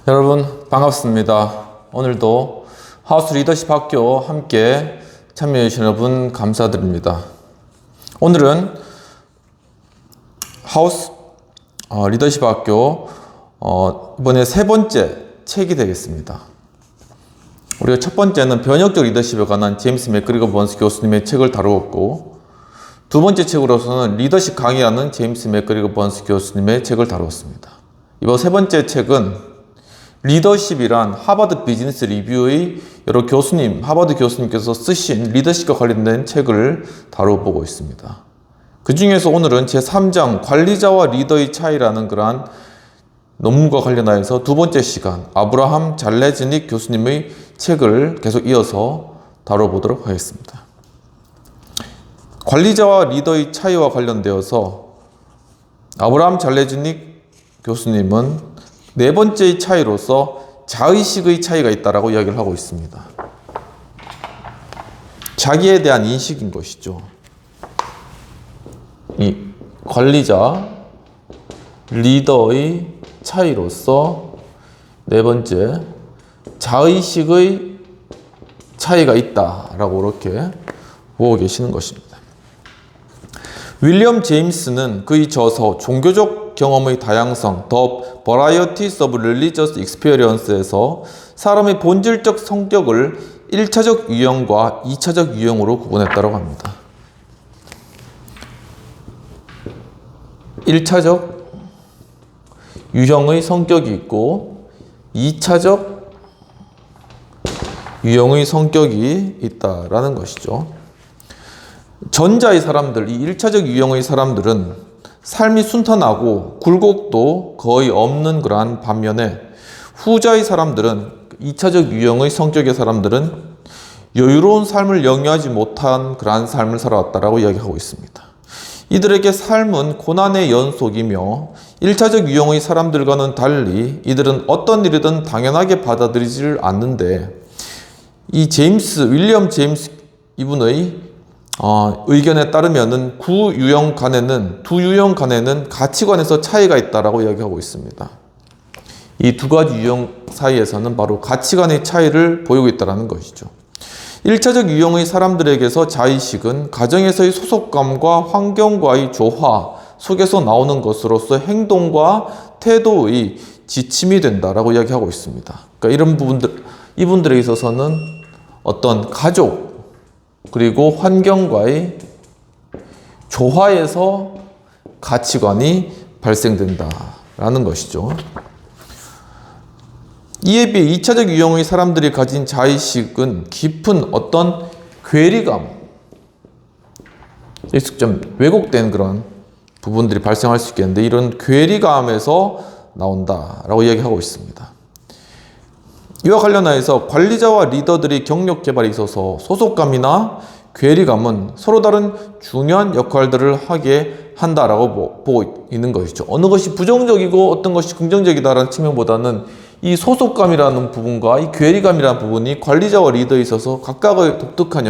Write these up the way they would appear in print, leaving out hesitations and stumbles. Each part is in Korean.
여러분 반갑습니다. 오늘도 하우스 리더십 학교 함께 참여해 주신 여러분 감사드립니다. 오늘은 하우스 리더십 학교 이번에 세 번째 책이 되겠습니다. 우리가 첫 번째는 변혁적 리더십에 관한 제임스 맥그리거 번스 교수님의 책을 다루었고, 두 번째 책으로서는 리더십 강의라는 제임스 맥그리거 번스 교수님의 책을 다루었습니다. 이번 세 번째 책은 리더십이란 하버드 비즈니스 리뷰의 여러 하버드 교수님께서 쓰신 리더십과 관련된 책을 다뤄보고 있습니다. 그 중에서 오늘은 제3장 관리자와 리더의 차이라는 그러한 논문과 관련하여서 두 번째 시간 아브라함 잘레즈닉 교수님의 책을 계속 이어서 다뤄보도록 하겠습니다. 관리자와 리더의 차이와 관련되어서 아브라함 잘레즈닉 교수님은 네 번째의 차이로서 자의식의 차이가 있다라고 이야기를 하고 있습니다. 자기에 대한 인식인 것이죠. 이 관리자, 리더의 차이로서 네 번째 자의식의 차이가 있다라고 이렇게 보고 계시는 것입니다. 윌리엄 제임스는 그의 저서 종교적 경험의 다양성, The Varieties of Religious Experience에서 사람의 본질적 성격을 1차적 유형과 2차적 유형으로 구분했다고 합니다. 1차적 유형의 성격이 있고 2차적 유형의 성격이 있다라는 것이죠. 전자의 사람들, 이 1차적 유형의 사람들은 삶이 순탄하고 굴곡도 거의 없는 그러한 반면에, 후자의 사람들은 2차적 유형의 성격의 사람들은 여유로운 삶을 영위하지 못한 그러한 삶을 살아왔다라고 이야기하고 있습니다. 이들에게 삶은 고난의 연속이며 1차적 유형의 사람들과는 달리 이들은 어떤 일이든 당연하게 받아들이지를 않는데, 이 윌리엄 제임스 이분의 의견에 따르면은 두 유형 간에는 가치관에서 차이가 있다라고 이야기하고 있습니다. 이 두 가지 유형 사이에서는 바로 가치관의 차이를 보이고 있다는 것이죠. 1차적 유형의 사람들에게서 자의식은 가정에서의 소속감과 환경과의 조화 속에서 나오는 것으로서 행동과 태도의 지침이 된다라고 이야기하고 있습니다. 그러니까 이분들에 있어서는 어떤 가족 그리고 환경과의 조화에서 가치관이 발생된다라는 것이죠. 이에 비해 2차적 유형의 사람들이 가진 자의식은 깊은 어떤 괴리감, 좀 왜곡된 그런 부분들이 발생할 수 있겠는데, 이런 괴리감에서 나온다라고 이야기하고 있습니다. 이와 관련하여서 관리자와 리더들이 경력 개발에 있어서 소속감이나 괴리감은 서로 다른 중요한 역할들을 하게 한다라고 보고 있는 것이죠. 어느 것이 부정적이고 어떤 것이 긍정적이다라는 측면보다는 이 소속감이라는 부분과 이 괴리감이라는 부분이 관리자와 리더에 있어서 각각의 독특한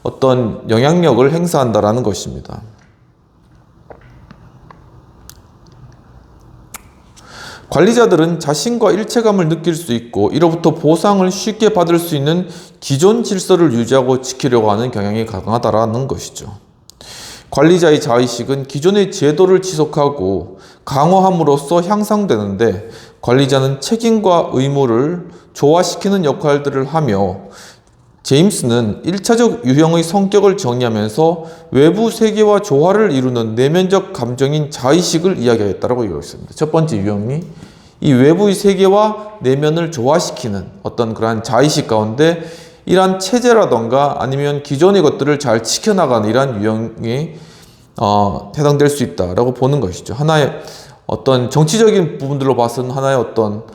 어떤 영향력을 행사한다라는 것입니다. 관리자들은 자신과 일체감을 느낄 수 있고 이로부터 보상을 쉽게 받을 수 있는 기존 질서를 유지하고 지키려고 하는 경향이 강하다라는 것이죠. 관리자의 자의식은 기존의 제도를 지속하고 강화함으로써 향상되는데, 관리자는 책임과 의무를 조화시키는 역할들을 하며, 제임스는 1차적 유형의 성격을 정의하면서 외부 세계와 조화를 이루는 내면적 감정인 자의식을 이야기하였다고 얘기했습니다. 첫 번째 유형이 이 외부의 세계와 내면을 조화시키는 어떤 그러한 자의식 가운데 이러한 체제라던가 아니면 기존의 것들을 잘 지켜나가는 이러한 유형이 해당될 수 있다라고 보는 것이죠. 하나의 어떤 정치적인 부분들로 봐서는 하나의 어떤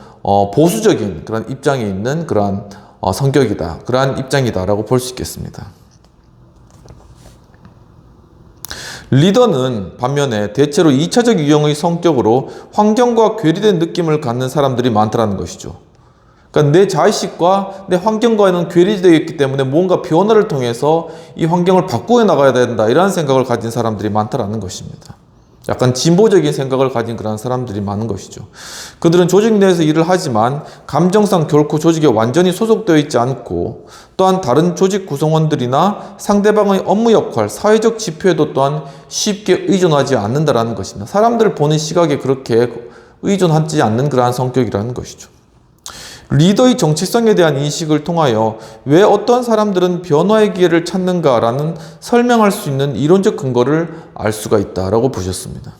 보수적인 그런 입장에 있는 그러한 성격이다, 그러한 입장이다라고 볼 수 있겠습니다. 리더는 반면에 대체로 2차적 유형의 성격으로 환경과 괴리된 느낌을 갖는 사람들이 많다는 것이죠. 그러니까 내 자의식과 내 환경과는 괴리되어 있기 때문에 뭔가 변화를 통해서 이 환경을 바꾸어 나가야 된다, 이런 생각을 가진 사람들이 많다는 것입니다. 약간 진보적인 생각을 가진 그런 사람들이 많은 것이죠. 그들은 조직 내에서 일을 하지만 감정상 결코 조직에 완전히 소속되어 있지 않고, 또한 다른 조직 구성원들이나 상대방의 업무 역할, 사회적 지표에도 또한 쉽게 의존하지 않는다는 것입니다. 사람들을 보는 시각에 그렇게 의존하지 않는 그러한 성격이라는 것이죠. 리더의 정체성에 대한 인식을 통하여 왜 어떤 사람들은 변화의 기회를 찾는가라는 설명할 수 있는 이론적 근거를 알 수가 있다라고 보셨습니다.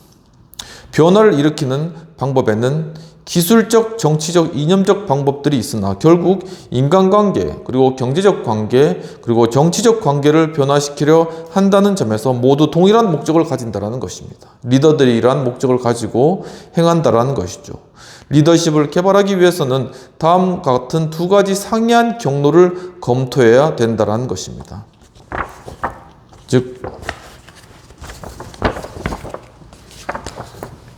변화를 일으키는 방법에는 기술적, 정치적, 이념적 방법들이 있으나 결국 인간관계, 그리고 경제적 관계, 그리고 정치적 관계를 변화시키려 한다는 점에서 모두 동일한 목적을 가진다는 것입니다. 리더들이 이러한 목적을 가지고 행한다는 것이죠. 리더십을 개발하기 위해서는 다음과 같은 두 가지 상이한 경로를 검토해야 된다는 것입니다. 즉,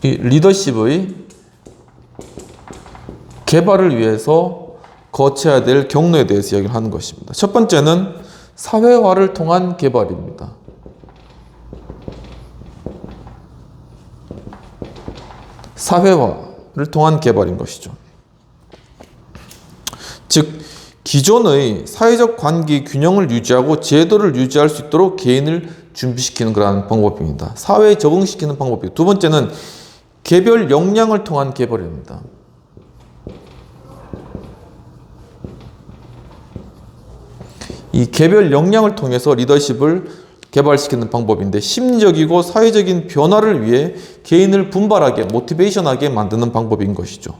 이 리더십의 개발을 위해서 거쳐야 될 경로에 대해서 이야기를 하는 것입니다. 첫 번째는 사회화를 통한 개발입니다. 사회화를 통한 개발인 것이죠. 즉, 기존의 사회적 관계 균형을 유지하고 제도를 유지할 수 있도록 개인을 준비시키는 그러한 방법입니다. 사회에 적응시키는 방법이고, 두 번째는 개별 역량을 통한 개발입니다. 이 개별 역량을 통해서 리더십을 개발시키는 방법인데, 심리적이고 사회적인 변화를 위해 개인을 분발하게, 모티베이션하게 만드는 방법인 것이죠.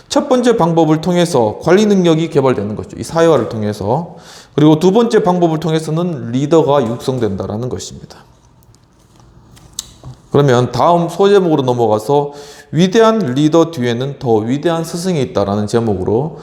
첫 번째 방법을 통해서 관리 능력이 개발되는 것이죠. 이 사회화를 통해서. 그리고 두 번째 방법을 통해서는 리더가 육성된다는 것입니다. 그러면 다음 소제목으로 넘어가서 위대한 리더 뒤에는 더 위대한 스승이 있다라는 제목으로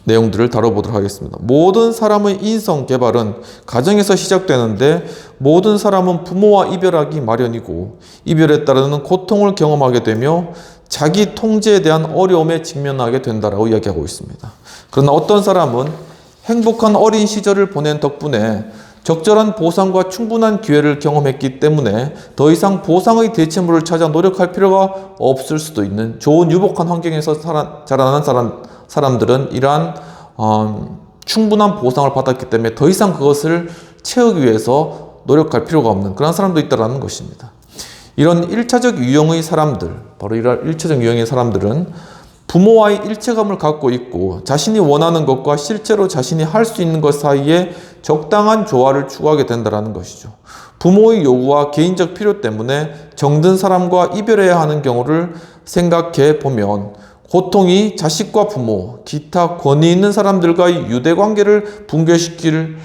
내용들을 다뤄보도록 하겠습니다. 모든 사람의 인성 개발은 가정에서 시작되는데, 모든 사람은 부모와 이별하기 마련이고 이별에 따르는 고통을 경험하게 되며 자기 통제에 대한 어려움에 직면하게 된다라고 이야기하고 있습니다. 그러나 어떤 사람은 행복한 어린 시절을 보낸 덕분에 적절한 보상과 충분한 기회를 경험했기 때문에 더 이상 보상의 대체물을 찾아 노력할 필요가 없을 수도 있는 좋은 유복한 환경에서 자라난 사람들은 이러한 충분한 보상을 받았기 때문에 더 이상 그것을 채우기 위해서 노력할 필요가 없는 그런 사람도 있다는 것입니다. 이런 1차적 유형의 사람들, 바로 이런 1차적 유형의 사람들은 부모와의 일체감을 갖고 있고 자신이 원하는 것과 실제로 자신이 할 수 있는 것 사이에 적당한 조화를 추구하게 된다는 것이죠. 부모의 요구와 개인적 필요 때문에 정든 사람과 이별해야 하는 경우를 생각해 보면, 고통이 자식과 부모, 기타 권위 있는 사람들과의 유대관계를 붕괴시킬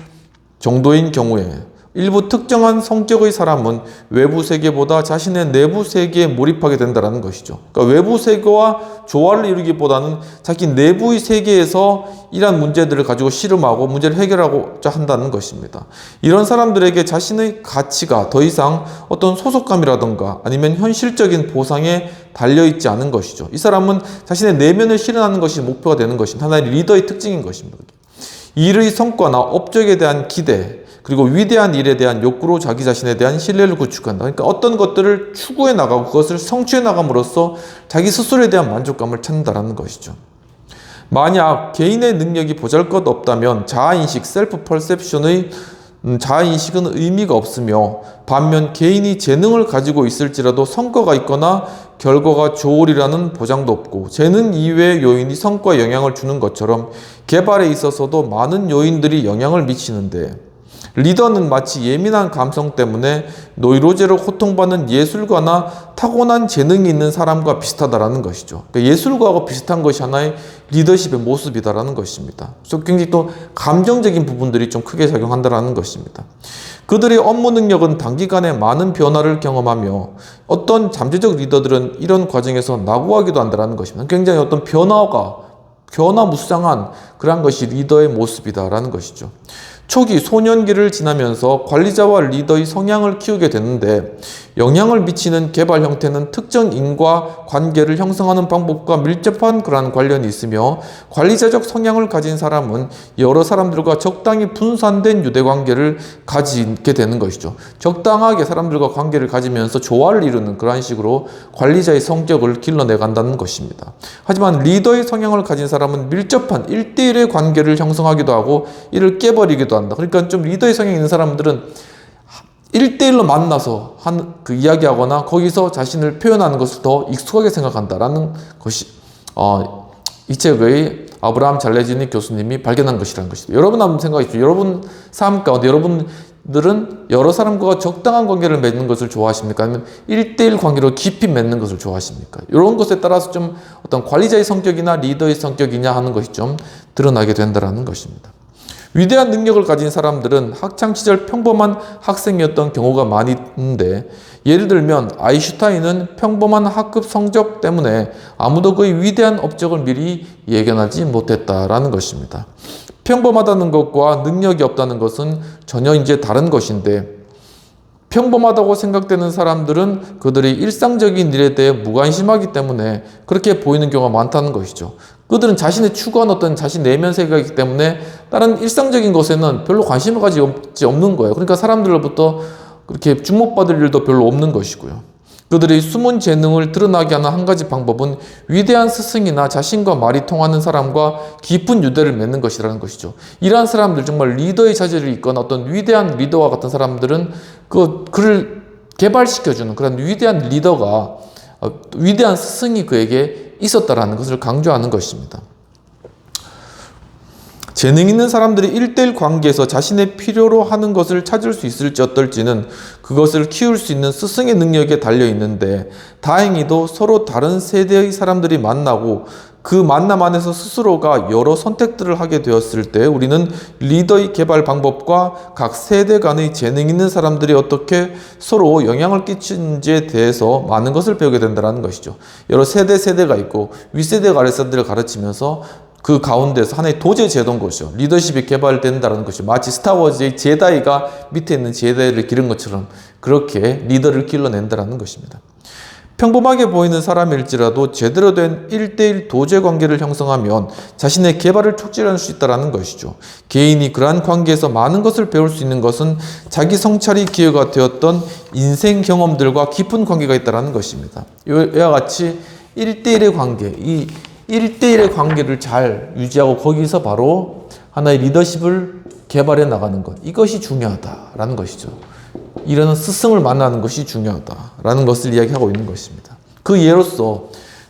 정도인 경우에 일부 특정한 성격의 사람은 외부 세계보다 자신의 내부 세계에 몰입하게 된다는 것이죠. 그러니까 외부 세계와 조화를 이루기보다는 자기 내부의 세계에서 이러한 문제들을 가지고 씨름하고 문제를 해결하고자 한다는 것입니다. 이런 사람들에게 자신의 가치가 더 이상 어떤 소속감이라든가 아니면 현실적인 보상에 달려있지 않은 것이죠. 이 사람은 자신의 내면을 실현하는 것이 목표가 되는 것인 하나의 리더의 특징인 것입니다. 일의 성과나 업적에 대한 기대, 그리고 위대한 일에 대한 욕구로 자기 자신에 대한 신뢰를 구축한다. 그러니까 어떤 것들을 추구해 나가고 그것을 성취해 나감으로써 자기 스스로에 대한 만족감을 찾는다는 것이죠. 만약 개인의 능력이 보잘것없다면 자아인식, 셀프 퍼셉션의 자아인식은 의미가 없으며, 반면 개인이 재능을 가지고 있을지라도 성과가 있거나 결과가 좋으리라는 보장도 없고, 재능 이외의 요인이 성과에 영향을 주는 것처럼 개발에 있어서도 많은 요인들이 영향을 미치는데, 리더는 마치 예민한 감성 때문에 노이로제로 고통받는 예술가나 타고난 재능이 있는 사람과 비슷하다는 것이죠. 그러니까 예술가하고 비슷한 것이 하나의 리더십의 모습이다라는 것입니다. 그래서 굉장히 또 감정적인 부분들이 좀 크게 작용한다는 것입니다. 그들의 업무 능력은 단기간에 많은 변화를 경험하며 어떤 잠재적 리더들은 이런 과정에서 낙오하기도 한다는 것입니다. 굉장히 어떤 변화무쌍한 그러한 것이 리더의 모습이다라는 것이죠. 초기 소년기를 지나면서 관리자와 리더의 성향을 키우게 되는데 영향을 미치는 개발 형태는 특정 인과 관계를 형성하는 방법과 밀접한 그러한 관련이 있으며 관리자적 성향을 가진 사람은 여러 사람들과 적당히 분산된 유대관계를 가지게 되는 것이죠. 적당하게 사람들과 관계를 가지면서 조화를 이루는 그러한 식으로 관리자의 성격을 길러내간다는 것입니다. 하지만 리더의 성향을 가진 사람은 밀접한 1대1의 관계를 형성하기도 하고 이를 깨버리기도 한다. 그러니까 좀 리더의 성향이 있는 사람들은 1대1로 만나서 그 이야기하거나 거기서 자신을 표현하는 것을 더 익숙하게 생각한다라는 것이 이 책의 아브라함 잘레지니 교수님이 발견한 것이라는 것이죠. 여러분 한번 생각해 주세요. 여러분 삶 가운데 여러분들은 여러 사람과 적당한 관계를 맺는 것을 좋아하십니까? 아니면 1대1 관계로 깊이 맺는 것을 좋아하십니까? 이런 것에 따라서 좀 어떤 관리자의 성격이나 리더의 성격이냐 하는 것이 좀 드러나게 된다는 것입니다. 위대한 능력을 가진 사람들은 학창시절 평범한 학생이었던 경우가 많이 있는데 예를 들면 아인슈타인은 평범한 학급 성적 때문에 아무도 그의 위대한 업적을 미리 예견하지 못했다라는 것입니다. 평범하다는 것과 능력이 없다는 것은 전혀 이제 다른 것인데 평범하다고 생각되는 사람들은 그들의 일상적인 일에 대해 무관심하기 때문에 그렇게 보이는 경우가 많다는 것이죠. 그들은 자신의 추구한 어떤 자신 내면 세계이기 때문에 다른 일상적인 것에는 별로 관심을 가지지 없는 거예요. 그러니까 사람들로부터 그렇게 주목받을 일도 별로 없는 것이고요. 그들의 숨은 재능을 드러나게 하는 한 가지 방법은 위대한 스승이나 자신과 말이 통하는 사람과 깊은 유대를 맺는 것이라는 것이죠. 이러한 사람들, 정말 리더의 자질을 있거나 어떤 위대한 리더와 같은 사람들은 그를 개발시켜주는 그런 위대한 리더가, 위대한 스승이 그에게 있었다라는 것을 강조하는 것입니다. 재능 있는 사람들이 1대1 관계에서 자신의 필요로 하는 것을 찾을 수 있을지 어떨지는 그것을 키울 수 있는 스승의 능력에 달려 있는데 다행히도 서로 다른 세대의 사람들이 만나고 그 만남 안에서 스스로가 여러 선택들을 하게 되었을 때 우리는 리더의 개발 방법과 각 세대 간의 재능 있는 사람들이 어떻게 서로 영향을 끼치는지에 대해서 많은 것을 배우게 된다는 것이죠. 여러 세대가 있고 윗세대가 아랫세대를 가르치면서 그 가운데서 하나의 도제 제도인 것이죠. 리더십이 개발된다는 것이 마치 스타워즈의 제다이가 밑에 있는 제다이를 기른 것처럼 그렇게 리더를 길러낸다는 것입니다. 평범하게 보이는 사람일지라도 제대로 된 1대1 도제 관계를 형성하면 자신의 개발을 촉진할 수 있다는 것이죠. 개인이 그러한 관계에서 많은 것을 배울 수 있는 것은 자기 성찰이 기회가 되었던 인생 경험들과 깊은 관계가 있다는 것입니다. 이와 같이 1대1의 관계, 이 1대1의 관계를 잘 유지하고 거기서 바로 하나의 리더십을 개발해 나가는 것, 이것이 중요하다라는 것이죠. 이런 스승을 만나는 것이 중요하다라는 것을 이야기하고 있는 것입니다. 그 예로서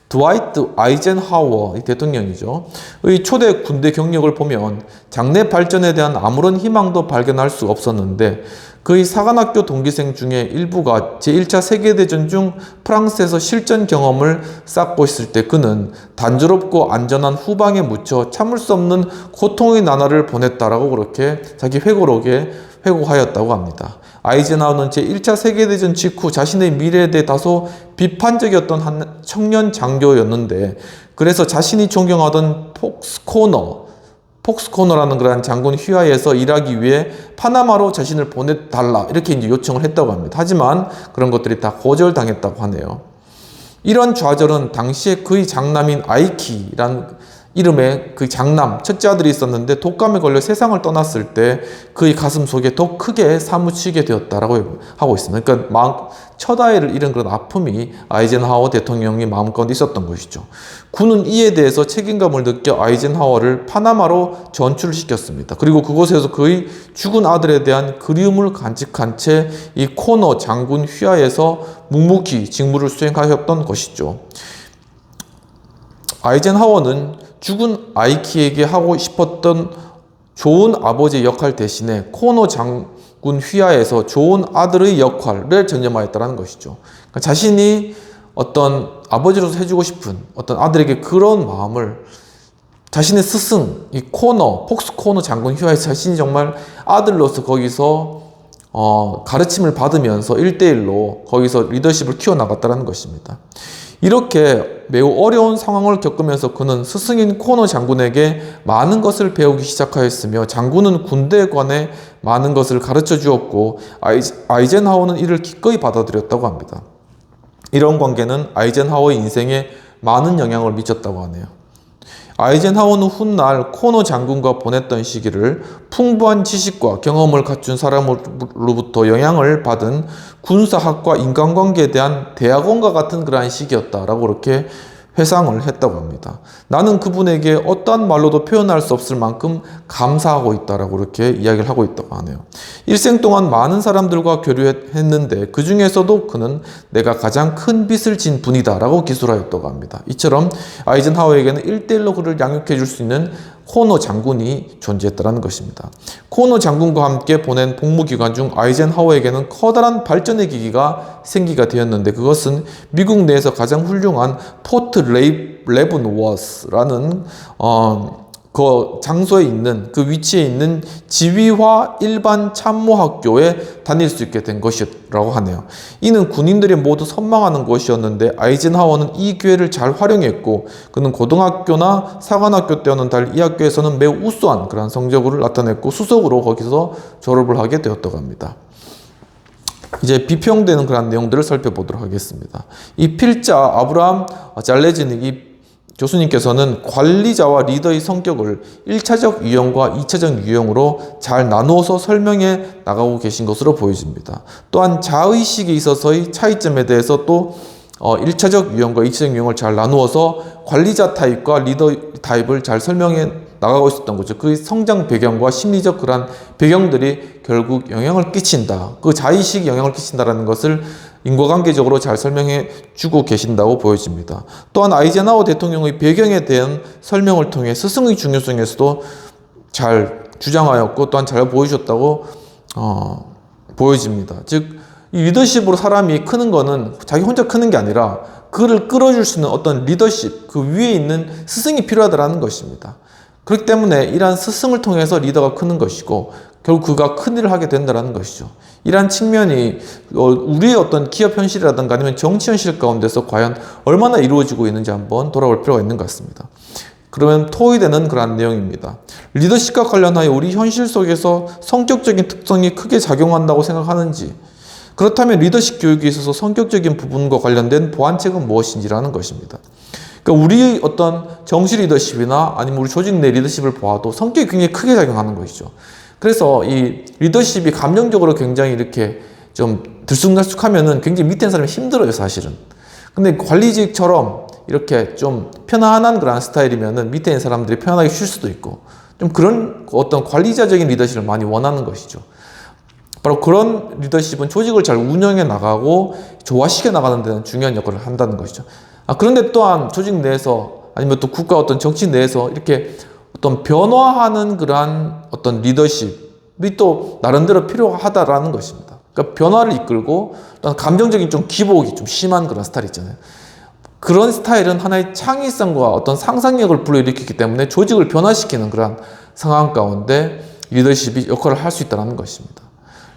드와이트 아이젠하워 대통령이죠. 의 초대 군대 경력을 보면 장래 발전에 대한 아무런 희망도 발견할 수 없었는데 그의 사관학교 동기생 중에 일부가 제1차 세계대전 중 프랑스에서 실전 경험을 쌓고 있을 때 그는 단조롭고 안전한 후방에 묻혀 참을 수 없는 고통의 나날을 보냈다라고 그렇게 자기 회고록에 회고하였다고 합니다. 아이젠하워는 제1차 세계대전 직후 자신의 미래에 대해 다소 비판적이었던 한 청년 장교였는데 그래서 자신이 존경하던 폭스코너라는 그러한 장군 휘하에서 일하기 위해 파나마로 자신을 보내달라 이렇게 이제 요청을 했다고 합니다. 하지만 그런 것들이 다 거절당했다고 하네요. 이런 좌절은 당시에 그의 장남인 아이키라는 이름의 그 장남, 첫째 아들이 있었는데 독감에 걸려 세상을 떠났을 때 그의 가슴 속에 더 크게 사무치게 되었다라고 하고 있습니다. 그러니까 첫 아이를 잃은 그런 아픔이 아이젠하워 대통령이 마음가운데 있었던 것이죠. 군은 이에 대해서 책임감을 느껴 아이젠하워를 파나마로 전출을 시켰습니다. 그리고 그곳에서 그의 죽은 아들에 대한 그리움을 간직한 채 이 코너 장군 휘하에서 묵묵히 직무를 수행하였던 것이죠. 아이젠하워는 죽은 아이키에게 하고 싶었던 좋은 아버지의 역할 대신에 코너 장군 휘하에서 좋은 아들의 역할을 전념하였다는 것이죠. 그러니까 자신이 어떤 아버지로서 해주고 싶은 어떤 아들에게 그런 마음을 자신의 스승, 이 폭스코너 장군 휘하에서 자신이 정말 아들로서 거기서 가르침을 받으면서 1대1로 거기서 리더십을 키워나갔다는 것입니다. 이렇게 매우 어려운 상황을 겪으면서 그는 스승인 코너 장군에게 많은 것을 배우기 시작하였으며 장군은 군대에 관해 많은 것을 가르쳐 주었고 아이젠하워는 이를 기꺼이 받아들였다고 합니다. 이런 관계는 아이젠하워의 인생에 많은 영향을 미쳤다고 하네요. 아이젠하워는 훗날 코너 장군과 보냈던 시기를 풍부한 지식과 경험을 갖춘 사람으로부터 영향을 받은 군사학과 인간관계에 대한 대학원과 같은 그러한 시기였다라고 그렇게 회상을 했다고 합니다. 나는 그분에게 어떠한 말로도 표현할 수 없을 만큼 감사하고 있다라고 그렇게 이야기를 하고 있다고 하네요. 일생 동안 많은 사람들과 교류했는데 그 중에서도 그는 내가 가장 큰 빚을 진 분이다라고 기술하였다고 합니다. 이처럼 아이젠하워에게는 1대1로 그를 양육해 줄 수 있는 코너 장군이 존재했다는 것입니다. 코너 장군과 함께 보낸 복무기간 중 아이젠하워에게는 커다란 발전의 기기가 생기가 되었는데 그것은 미국 내에서 가장 훌륭한 포트 레븐워스라는 그 장소에 있는 그 위치에 있는 지휘화 일반 참모학교에 다닐 수 있게 된 것이라고 하네요. 이는 군인들이 모두 선망하는 곳이었는데 아이젠하워는 이 기회를 잘 활용했고 그는 고등학교나 사관학교 때와는 달리 이 학교에서는 매우 우수한 그런 성적을 나타냈고 수석으로 거기서 졸업을 하게 되었다고 합니다. 이제 비평되는 그런 내용들을 살펴보도록 하겠습니다. 이 필자 아브라함 잘레지닉 교수님께서는 관리자와 리더의 성격을 1차적 유형과 2차적 유형으로 잘 나누어서 설명해 나가고 계신 것으로 보여집니다. 또한 자의식에 있어서의 차이점에 대해서 또 1차적 유형과 2차적 유형을 잘 나누어서 관리자 타입과 리더 타입을 잘 설명해 나가고 있었던 거죠. 그 성장 배경과 심리적 그런 배경들이 결국 영향을 끼친다. 그 자의식이 영향을 끼친다라는 것을 인과관계적으로 잘 설명해 주고 계신다고 보여집니다. 또한 아이젠하워 대통령의 배경에 대한 설명을 통해 스승의 중요성에서도 잘 주장하였고 또한 잘 보여주셨다고 보여집니다. 즉, 이 리더십으로 사람이 크는 거는 자기 혼자 크는 게 아니라 그를 끌어줄 수 있는 어떤 리더십, 그 위에 있는 스승이 필요하다는 것입니다. 그렇기 때문에 이러한 스승을 통해서 리더가 크는 것이고 결국 그가 큰 일을 하게 된다는 것이죠. 이러한 측면이 우리의 어떤 기업 현실이라든가 아니면 정치 현실 가운데서 과연 얼마나 이루어지고 있는지 한번 돌아볼 필요가 있는 것 같습니다. 그러면 토의되는 그러한 내용입니다. 리더십과 관련하여 우리 현실 속에서 성격적인 특성이 크게 작용한다고 생각하는지, 그렇다면 리더십 교육에 있어서 성격적인 부분과 관련된 보완책은 무엇인지라는 것입니다. 그러니까 우리 어떤 정시 리더십이나 아니면 우리 조직 내 리더십을 보아도 성격이 굉장히 크게 작용하는 것이죠. 그래서 이 리더십이 감정적으로 굉장히 이렇게 좀 들쑥날쑥하면은 굉장히 밑에 있는 사람이 힘들어요, 사실은. 근데 관리직처럼 이렇게 좀 편안한 그런 스타일이면은 밑에 있는 사람들이 편안하게 쉴 수도 있고 좀 그런 어떤 관리자적인 리더십을 많이 원하는 것이죠. 바로 그런 리더십은 조직을 잘 운영해 나가고 조화시켜 나가는 데는 중요한 역할을 한다는 것이죠. 그런데 또한 조직 내에서 아니면 또 국가 어떤 정치 내에서 이렇게 어떤 변화하는 그러한 어떤 리더십이 또 나름대로 필요하다라는 것입니다. 그러니까 변화를 이끌고 또 감정적인 좀 기복이 좀 심한 그런 스타일 있잖아요. 그런 스타일은 하나의 창의성과 어떤 상상력을 불러일으키기 때문에 조직을 변화시키는 그런 상황 가운데 리더십이 역할을 할 수 있다는 것입니다.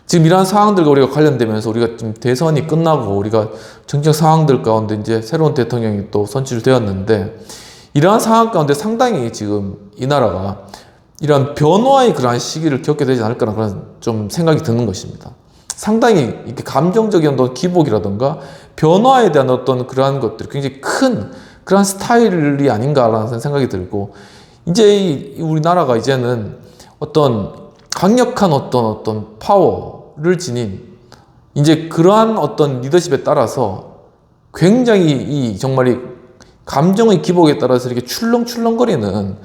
지금 이러한 상황들과 우리가 관련되면서 우리가 지금 대선이 끝나고 우리가 정치적 상황들 가운데 이제 새로운 대통령이 또 선출되었는데 이러한 상황 가운데 상당히 지금 이 나라가 이러한 변화의 그러한 시기를 겪게 되지 않을까라는 그런 좀 생각이 드는 것입니다. 상당히 이렇게 감정적인 어떤 기복이라든가 변화에 대한 어떤 그러한 것들이 굉장히 큰 그러한 스타일이 아닌가라는 생각이 들고 이제 우리나라가 이제는 어떤 강력한 어떤 파워를 지닌 이제 그러한 어떤 리더십에 따라서 굉장히 이 정말 이 감정의 기복에 따라서 이렇게 출렁출렁거리는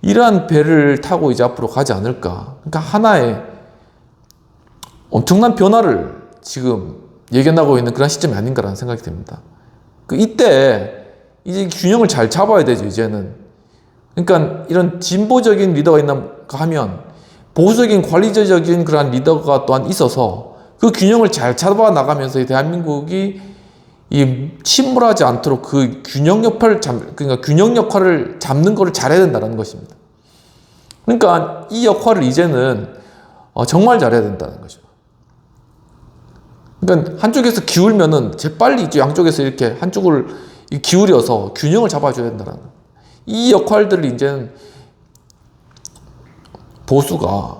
이러한 배를 타고 이제 앞으로 가지 않을까. 그러니까 하나의 엄청난 변화를 지금 예견하고 있는 그런 시점이 아닌가라는 생각이 듭니다. 이때 이제 균형을 잘 잡아야 되죠, 이제는. 그러니까 이런 진보적인 리더가 있나 하면 보수적인 관리자적인 그런 리더가 또한 있어서 그 균형을 잘 잡아 나가면서 대한민국이 이 침몰하지 않도록 그 균형 역할을 그러니까 균형 역할을 잡는 것을 잘해야 된다는 것입니다. 그러니까 이 역할을 이제는 정말 잘해야 된다는 거죠. 그러니까 한쪽에서 기울면은 재빨리 이쪽 양쪽에서 이렇게 한쪽을 기울여서 균형을 잡아줘야 된다는 거예요. 이 역할들을 이제는 보수가,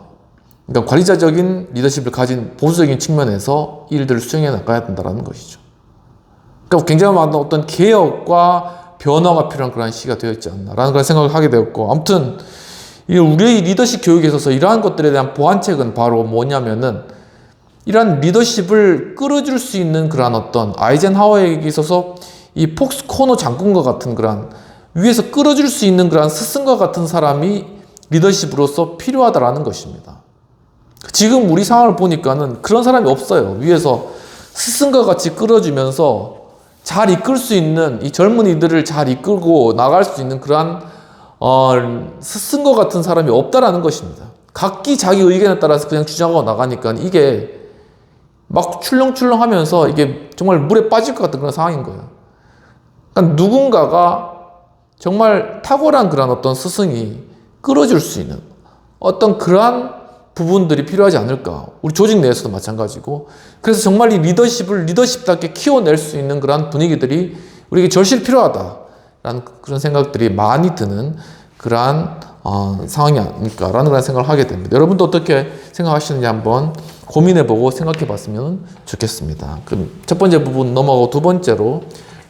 그러니까 관리자적인 리더십을 가진 보수적인 측면에서 일들을 수행해 나가야 된다는 것이죠. 그러니까 굉장히 많은 어떤 개혁과 변화가 필요한 그런 시기가 되어 있지 않나라는 그런 생각을 하게 되었고, 아무튼 우리의 리더십 교육에 있어서 이러한 것들에 대한 보완책은 바로 뭐냐면은, 이러한 리더십을 끌어줄 수 있는 그러한 어떤 아이젠하워에게 있어서 이 폭스코너 장군과 같은 그러한 위에서 끌어줄 수 있는 그러한 스승과 같은 사람이 리더십으로서 필요하다라는 것입니다. 지금 우리 상황을 보니까는 그런 사람이 없어요. 위에서 스승과 같이 끌어주면서 잘 이끌 수 있는, 이 젊은이들을 잘 이끌고 나갈 수 있는 그러한 스승과 같은 사람이 없다라는 것입니다. 각기 자기 의견에 따라서 그냥 주장하고 나가니까 이게 막 출렁출렁 하면서 이게 정말 물에 빠질 것 같은 그런 상황인 거예요. 그러니까 누군가가 정말 탁월한 그런 어떤 스승이 끌어줄 수 있는 어떤 그러한 부분들이 필요하지 않을까. 우리 조직 내에서도 마찬가지고. 그래서 정말 이 리더십을 리더십답게 키워낼 수 있는 그러한 분위기들이 우리에게 절실히 필요하다라는 그런 생각들이 많이 드는 그러한 상황이 아닐까라는 그런 생각을 하게 됩니다. 여러분도 어떻게 생각하시는지 한번 고민해보고 생각해봤으면 좋겠습니다. 그럼 첫 번째 부분 넘어가고 두 번째로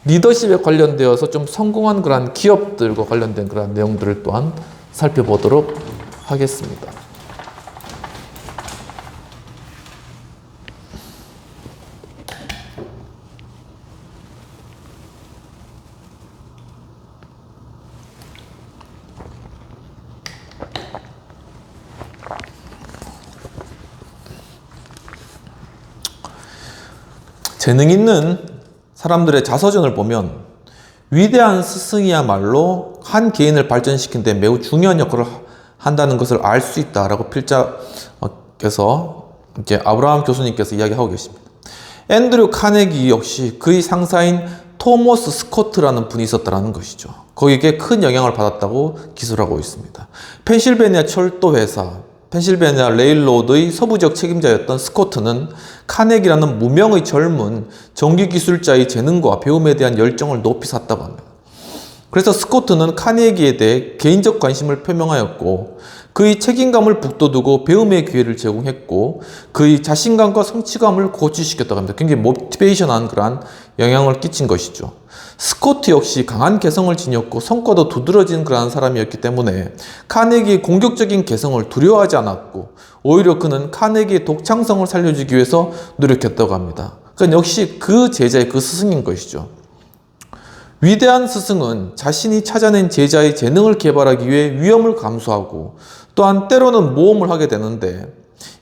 리더십에 관련되어서 좀 성공한 그러한 기업들과 관련된 그러한 내용들을 또한 살펴보도록 하겠습니다. 재능 있는 사람들의 자서전을 보면 위대한 스승이야말로 한 개인을 발전시키는 데 매우 중요한 역할을 한다는 것을 알 수 있다라고 필자께서 이제 아브라함 교수님께서 이야기하고 계십니다. 앤드류 카네기 역시 그의 상사인 토머스 스코트라는 분이 있었다는 것이죠. 거기에 큰 영향을 받았다고 기술하고 있습니다. 펜실베니아 철도회사 펜실베니아 레일로드의 서부지역 책임자였던 스코트는 카네기라는 무명의 젊은 전기기술자의 재능과 배움에 대한 열정을 높이 샀다고 합니다. 그래서 스코트는 카네기에 대해 개인적 관심을 표명하였고 그의 책임감을 북돋우고 배움의 기회를 제공했고 그의 자신감과 성취감을 고취시켰다고 합니다. 굉장히 모티베이션한 그러한 영향을 끼친 것이죠. 스코트 역시 강한 개성을 지녔고 성과도 두드러진 그러한 사람이었기 때문에 카네기의 공격적인 개성을 두려워하지 않았고 오히려 그는 카네기의 독창성을 살려주기 위해서 노력했다고 합니다. 그러니까 역시 그 제자의 그 스승인 것이죠. 위대한 스승은 자신이 찾아낸 제자의 재능을 개발하기 위해 위험을 감수하고 또한 때로는 모험을 하게 되는데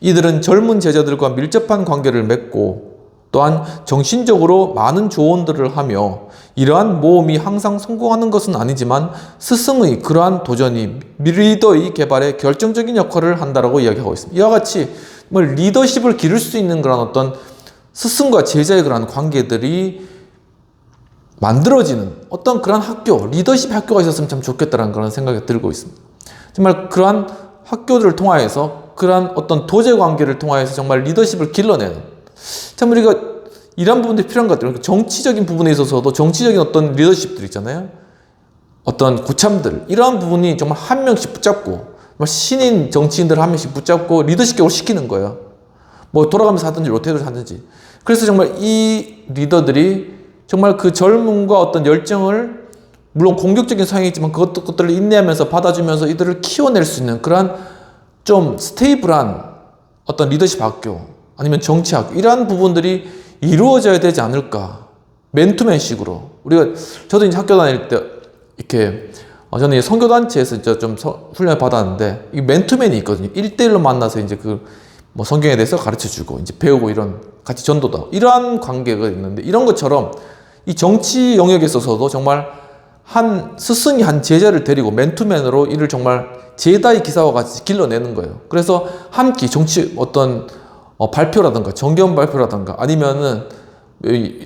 이들은 젊은 제자들과 밀접한 관계를 맺고 또한 정신적으로 많은 조언들을 하며 이러한 모험이 항상 성공하는 것은 아니지만 스승의 그러한 도전이 리더의 개발에 결정적인 역할을 한다라고 이야기하고 있습니다. 이와 같이 리더십을 기를 수 있는 그런 어떤 스승과 제자의 그러한 관계들이 만들어지는 어떤 그런 학교, 리더십 학교가 있었으면 참 좋겠다는 그런 생각이 들고 있습니다. 정말 그러한 학교들을 통하여서 그러한 어떤 도제 관계를 통하여서 정말 리더십을 길러내는 참 우리가 이런 부분들이 필요한 것 같아요. 정치적인 부분에 있어서도 정치적인 어떤 리더십들 있잖아요. 어떤 고참들 이러한 부분이 정말 한 명씩 붙잡고 신인 정치인들 한 명씩 붙잡고 리더십 교육을 시키는 거예요. 뭐 돌아가면서 하든지 로테이를 하든지. 그래서 정말 이 리더들이 정말 그 젊음과 어떤 열정을 물론 공격적인 성향이 있지만 그것들을 인내하면서 받아주면서 이들을 키워낼 수 있는 그러한 좀 스테이블한 어떤 리더십 학교 아니면 정치학교 이러한 부분들이 이루어져야 되지 않을까. 맨투맨식으로. 저도 이제 학교 다닐 때 이렇게 저는 선교단체에서 이제 좀 훈련을 받았는데 이 맨투맨이 있거든요. 1대1로 만나서 이제 뭐 성경에 대해서 가르쳐 주고 이제 배우고 이런 같이 전도도 하고 이러한 관계가 있는데 이런 것처럼 이 정치 영역에 있어서도 정말 한 스승이 한 제자를 데리고 맨투맨으로 이를 정말 제다의 기사와 같이 길러내는 거예요. 그래서 함께 정치 어떤 발표라든가 정견 발표라든가 아니면은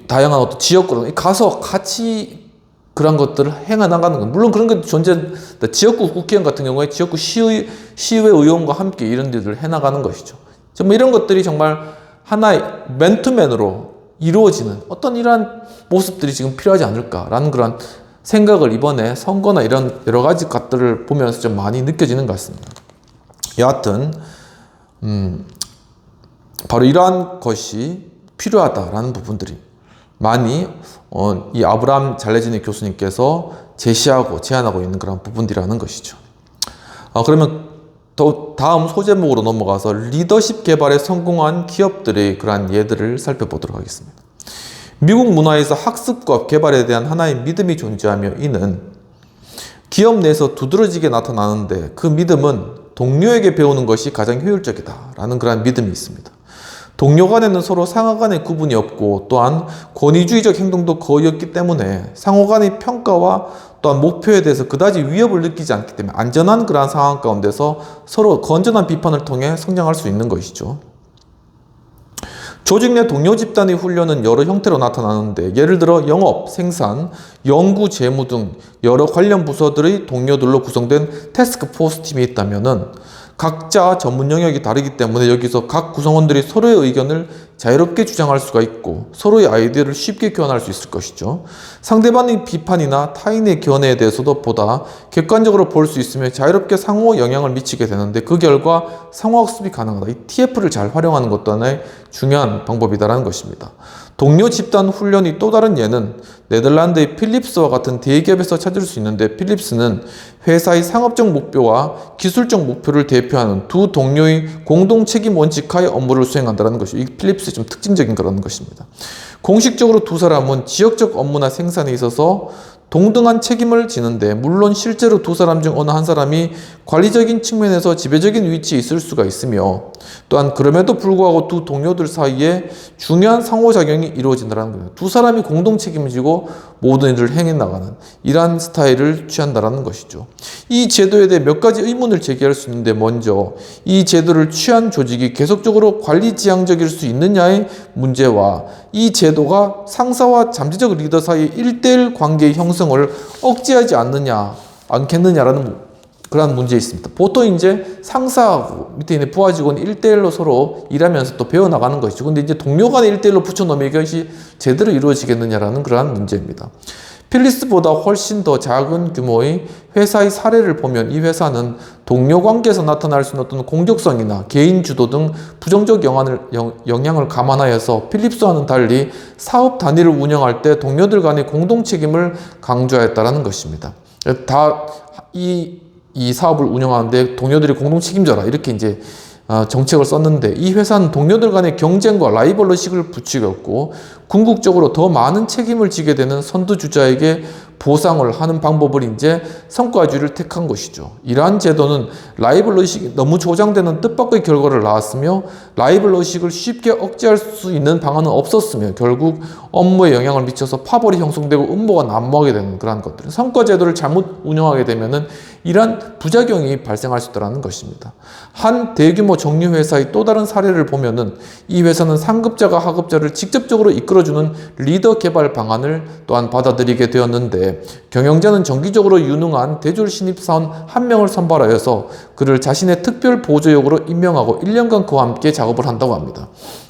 다양한 어떤 지역구로 가서 같이 그런 것들을 행해 나가는 거. 물론 그런 게 존재한다. 지역구 국회의원 같은 경우에 지역구 시의회 의원과 함께 이런 일들을 해 나가는 것이죠. 정말 이런 것들이 정말 하나의 맨투맨으로 이루어지는 어떤 이러한 모습들이 지금 필요하지 않을까라는 그런 생각을 이번에 선거나 이런 여러 가지 것들을 보면서 좀 많이 느껴지는 것 같습니다. 여하튼 바로 이러한 것이 필요하다라는 부분들이 많이 이 아브라함 잘레지니 교수님께서 제시하고 제안하고 있는 그런 부분들이라는 것이죠. 그러면 또 다음 소제목으로 넘어가서 리더십 개발에 성공한 기업들의 그러한 예들을 살펴보도록 하겠습니다. 미국 문화에서 학습과 개발에 대한 하나의 믿음이 존재하며 이는 기업 내에서 두드러지게 나타나는데 그 믿음은 동료에게 배우는 것이 가장 효율적이다라는 그런 믿음이 있습니다. 동료 간에는 서로 상하 간의 구분이 없고 또한 권위주의적 행동도 거의 없기 때문에 상호 간의 평가와 또한 목표에 대해서 그다지 위협을 느끼지 않기 때문에 안전한 그러한 상황 가운데서 서로 건전한 비판을 통해 성장할 수 있는 것이죠. 조직 내 동료 집단의 훈련은 여러 형태로 나타나는데 예를 들어 영업, 생산, 연구, 재무 등 여러 관련 부서들의 동료들로 구성된 태스크포스 팀이 있다면은 각자 전문 영역이 다르기 때문에 여기서 각 구성원들이 서로의 의견을 자유롭게 주장할 수가 있고 서로의 아이디어를 쉽게 교환할 수 있을 것이죠. 상대방의 비판이나 타인의 견해에 대해서도 보다 객관적으로 볼 수 있으며 자유롭게 상호 영향을 미치게 되는데 그 결과 상호학습이 가능하다. 이 TF를 잘 활용하는 것도 하나의 중요한 방법이다라는 것입니다. 동료 집단 훈련이 또 다른 예는 네덜란드의 필립스와 같은 대기업에서 찾을 수 있는데 필립스는 회사의 상업적 목표와 기술적 목표를 대표하는 두 동료의 공동 책임 원칙하에 업무를 수행한다는 것이 이 필립스의 좀 특징적인 그런 것입니다. 공식적으로 두 사람은 지역적 업무나 생산에 있어서 동등한 책임을 지는데 물론 실제로 두 사람 중 어느 한 사람이 관리적인 측면에서 지배적인 위치에 있을 수가 있으며 또한 그럼에도 불구하고 두 동료들 사이에 중요한 상호작용이 이루어진다는 거예요. 두 사람이 공동 책임을 지고 모든 일을 행해나가는 이러한 스타일을 취한다는 것이죠. 이 제도에 대해 몇 가지 의문을 제기할 수 있는데 먼저 이 제도를 취한 조직이 계속적으로 관리지향적일 수 있느냐의 문제와 이 제도가 상사와 잠재적 리더 사이의 1대1 관계의 형성을 억제하지 않겠느냐라는 그런 문제 있습니다. 보통 이제 상사하고 밑에 있는 부하 직원이 1대1로 서로 일하면서 또 배워나가는 것이죠. 근데 이제 동료 간에 1대1로 붙여놓으면 이것이 제대로 이루어지겠느냐라는 그러한 문제입니다. 필립스보다 훨씬 더 작은 규모의 회사의 사례를 보면 이 회사는 동료 관계에서 나타날 수 있는 어떤 공격성이나 개인 주도 등 부정적 영향을 감안하여서 필립스와는 달리 사업 단위를 운영할 때 동료들 간의 공동 책임을 강조하였다는 것입니다. 이 사업을 운영하는데 동료들이 공동 책임져라 이렇게 이제 정책을 썼는데 이 회사는 동료들 간의 경쟁과 라이벌 의식을 부추겼고 궁극적으로 더 많은 책임을 지게 되는 선두주자에게 보상을 하는 방법을 이제 성과주의를 택한 것이죠. 이러한 제도는 라이벌 의식이 너무 조장되는 뜻밖의 결과를 낳았으며 라이벌 의식을 쉽게 억제할 수 있는 방안은 없었으며 결국 업무에 영향을 미쳐서 파벌이 형성되고 음모가 난무하게 되는 그러한 것들. 성과 제도를 잘못 운영하게 되면은 이러한 부작용이 발생할 수 있다는 것입니다. 한 대규모 정유 회사의 또 다른 사례를 보면은 이 회사는 상급자가 하급자를 직접적으로 이끌어주는 리더 개발 방안을 또한 받아들이게 되었는데 경영자는 정기적으로 유능한 대졸 신입사원 한 명을 선발하여서 그를 자신의 특별 보조역으로 임명하고 1년간 그와 함께 작업을 한다고 합니다.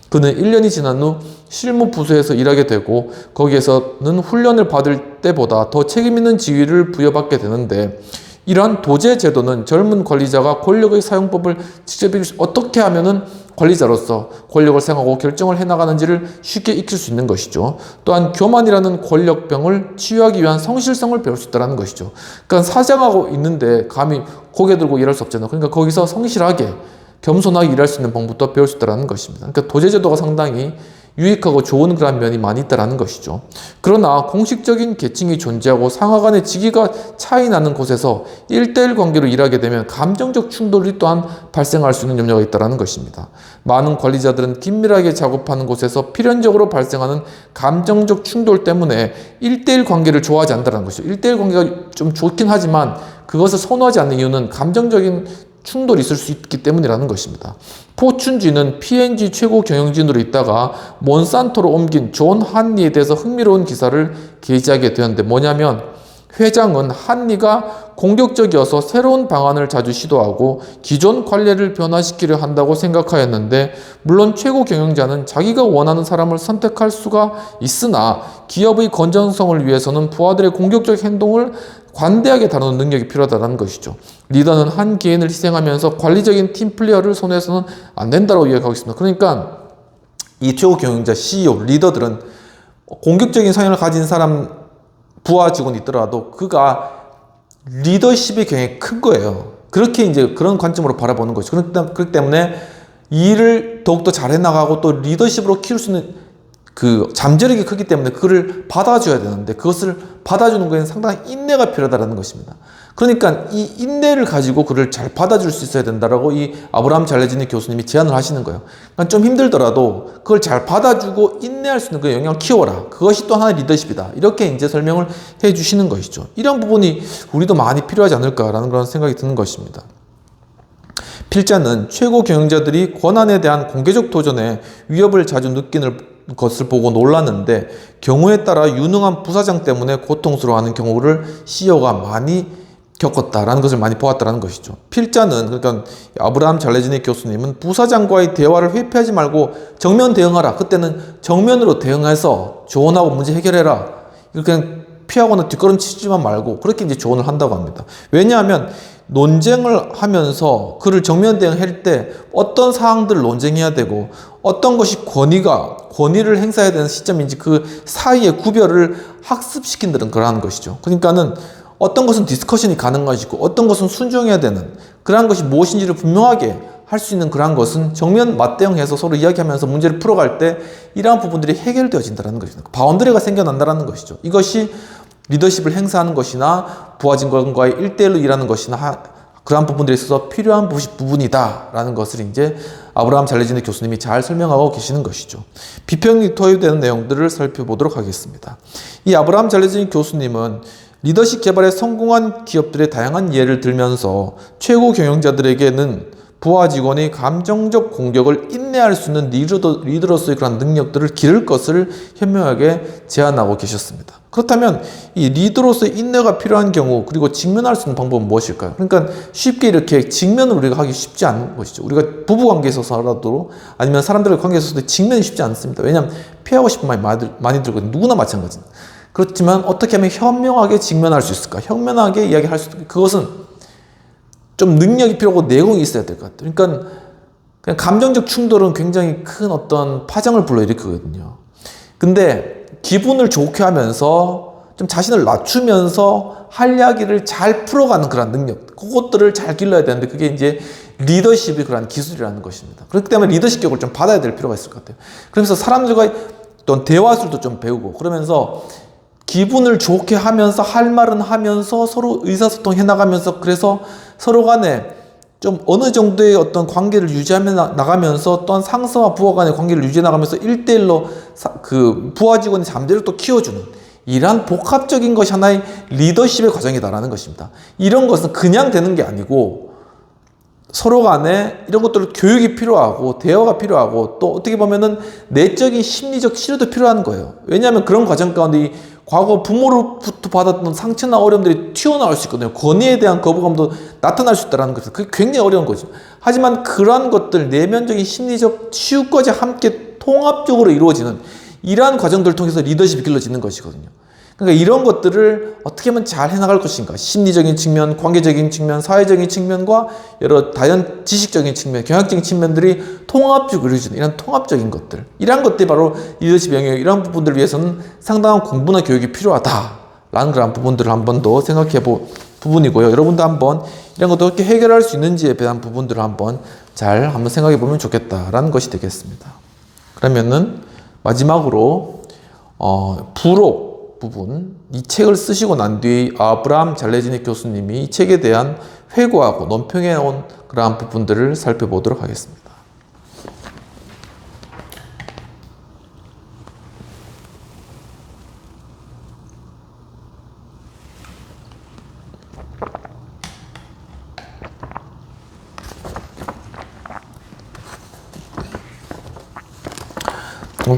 그는 1년이 지난 후 실무 부서에서 일하게 되고 거기에서는 훈련을 받을 때보다 더 책임있는 지위를 부여받게 되는데 이러한 도제 제도는 젊은 관리자가 권력의 사용법을 직접 어떻게 하면은 관리자로서 권력을 사용하고 결정을 해나가는지를 쉽게 익힐 수 있는 것이죠. 또한 교만이라는 권력병을 치유하기 위한 성실성을 배울 수 있다는 것이죠. 그러니까 사장하고 있는데 감히 고개 들고 일할 수 없잖아요. 그러니까 거기서 성실하게 겸손하게 일할 수 있는 방법도 배울 수 있다는 것입니다. 그러니까 도제제도가 상당히 유익하고 좋은 그런 면이 많이 있다는 것이죠. 그러나 공식적인 계층이 존재하고 상하 간의 직위가 차이 나는 곳에서 1대1 관계로 일하게 되면 감정적 충돌이 또한 발생할 수 있는 염려가 있다는 것입니다. 많은 관리자들은 긴밀하게 작업하는 곳에서 필연적으로 발생하는 감정적 충돌 때문에 1대1 관계를 좋아하지 않는다는 것이죠. 1대1 관계가 좀 좋긴 하지만 그것을 선호하지 않는 이유는 감정적인 충돌이 있을 수 있기 때문이라는 것입니다. 포춘지는 P&G 최고 경영진으로 있다가 몬산토로 옮긴 존 한리에 대해서 흥미로운 기사를 게시하게 되었는데 뭐냐면 회장은 한리가 공격적이어서 새로운 방안을 자주 시도하고 기존 관례를 변화시키려 한다고 생각하였는데, 물론 최고 경영자는 자기가 원하는 사람을 선택할 수가 있으나 기업의 건전성을 위해서는 부하들의 공격적 행동을 관대하게 다루는 능력이 필요하다는 것이죠. 리더는 한 개인을 희생하면서 관리적인 팀 플레이어를 손해서는 안 된다고 이야기하고 있습니다. 그러니까 이 최고 경영자, CEO, 리더들은 공격적인 성향을 가진 사람, 부하 직원이 있더라도 그가 리더십이 굉장히 큰 거예요. 그렇게 이제 그런 관점으로 바라보는 거죠. 그렇기 때문에 일을 더욱더 잘 해나가고 또 리더십으로 키울 수 있는 그 잠재력이 크기 때문에 그거를 받아줘야 되는데, 그것을 받아주는 것에는 상당히 인내가 필요하다는 것입니다. 그러니까 이 인내를 가지고 그를 잘 받아줄 수 있어야 된다라고 이 아브라함 잘레지니 교수님이 제안을 하시는 거예요. 그러니까 좀 힘들더라도 그걸 잘 받아주고 인내할 수 있는 그 영향을 키워라. 그것이 또 하나의 리더십이다. 이렇게 이제 설명을 해 주시는 것이죠. 이런 부분이 우리도 많이 필요하지 않을까라는 그런 생각이 드는 것입니다. 필자는 최고 경영자들이 권한에 대한 공개적 도전에 위협을 자주 느끼는 것을 보고 놀랐는데, 경우에 따라 유능한 부사장 때문에 고통스러워하는 경우를 CEO가 많이 겪었다라는 것을 많이 보았다는 것이죠. 필자는, 그러니까 아브라함 잘레지니 교수님은 부사장과의 대화를 회피하지 말고 정면 대응하라. 그때는 정면으로 대응해서 조언하고 문제 해결해라. 그냥 피하거나 뒷걸음치지만 말고 그렇게 이제 조언을 한다고 합니다. 왜냐하면 논쟁을 하면서 그를 정면 대응할 때 어떤 사항들을 논쟁해야 되고 어떤 것이 권위를 행사해야 되는 시점인지 그 사이의 구별을 학습시킨다는 그러한 것이죠. 그러니까는 어떤 것은 디스커션이 가능한 것이고 어떤 것은 순종해야 되는 그러한 것이 무엇인지를 분명하게 할 수 있는 그러한 것은 정면 맞대응해서 서로 이야기하면서 문제를 풀어갈 때 이러한 부분들이 해결되어진다는 것입니다. 바운더리가 생겨난다는 것이죠. 이것이 리더십을 행사하는 것이나 부하직원과의 1대1로 일하는 것이나 그러한 부분들에 있어서 필요한 부분이다라는 것을 이제 아브라함 잘레지니 교수님이 잘 설명하고 계시는 것이죠. 비평이 토의되는 내용들을 살펴보도록 하겠습니다. 이 아브라함 잘레지니 교수님은 리더십 개발에 성공한 기업들의 다양한 예를 들면서 최고 경영자들에게는 부하 직원이 감정적 공격을 인내할 수 있는 리더로서의 그런 능력들을 기를 것을 현명하게 제안하고 계셨습니다. 그렇다면 이 리더로서의 인내가 필요한 경우, 그리고 직면할 수 있는 방법은 무엇일까요? 그러니까 쉽게 이렇게 직면을 우리가 하기 쉽지 않은 것이죠. 우리가 부부관계에 있어서라도 아니면 사람들과의 관계에 있어서도 직면이 쉽지 않습니다. 왜냐하면 피하고 싶은 마음이 많이 들거든요. 누구나 마찬가지입니다. 그렇지만 어떻게 하면 현명하게 직면할 수 있을까? 현명하게 이야기할 수 있을까? 그것은 좀 능력이 필요하고 내공이 있어야 될 것 같아요. 그러니까 그냥 감정적 충돌은 굉장히 큰 어떤 파장을 불러일으키거든요. 근데 기분을 좋게 하면서 좀 자신을 낮추면서 할 이야기를 잘 풀어가는 그런 능력, 그것들을 잘 길러야 되는데 그게 이제 리더십의 그런 기술이라는 것입니다. 그렇기 때문에 리더십 교육을 좀 받아야 될 필요가 있을 것 같아요. 그러면서 사람들과의 어떤 대화술도 좀 배우고, 그러면서 기분을 좋게 하면서 할 말은 하면서 서로 의사소통 해나가면서, 그래서 서로 간에 좀 어느 정도의 어떤 관계를 유지하며 나가면서 또한 상사와 부하 간의 관계를 유지해 나가면서 1대1로 그 부하 직원의 잠재력을 또 키워주는 이러한 복합적인 것이 하나의 리더십의 과정이다라는 것입니다. 이런 것은 그냥 되는 게 아니고 서로 간에 이런 것들을 교육이 필요하고 대화가 필요하고 또 어떻게 보면은 내적인 심리적 치료도 필요한 거예요. 왜냐하면 그런 과정 가운데 이 과거 부모로부터 받았던 상처나 어려움들이 튀어나올 수 있거든요. 권위에 대한 거부감도 나타날 수 있다는 것은 그게 굉장히 어려운 거죠. 하지만 그러한 것들, 내면적인 심리적 치유까지 함께 통합적으로 이루어지는 이러한 과정들을 통해서 리더십이 길러지는 것이거든요. 그러니까 이런 것들을 어떻게 하면 잘 해나갈 것인가. 심리적인 측면, 관계적인 측면, 사회적인 측면과 여러 다양한 지식적인 측면, 경영적인 측면들이 통합적으로 이루어지는 이런 통합적인 것들. 이러한 것들이 바로 리더십 영역, 이런 부분들을 위해서는 상당한 공부나 교육이 필요하다라는 그런 부분들을 한 번 더 생각해 볼 부분이고요. 여러분도 한번 이런 것도 어떻게 해결할 수 있는지에 대한 부분들을 한번 생각해 보면 좋겠다라는 것이 되겠습니다. 그러면은 마지막으로 부록 부분, 이 책을 쓰시고 난 뒤 아브라함 잘레지니 교수님이 이 책에 대한 회고하고 논평해 온 그러한 부분들을 살펴보도록 하겠습니다.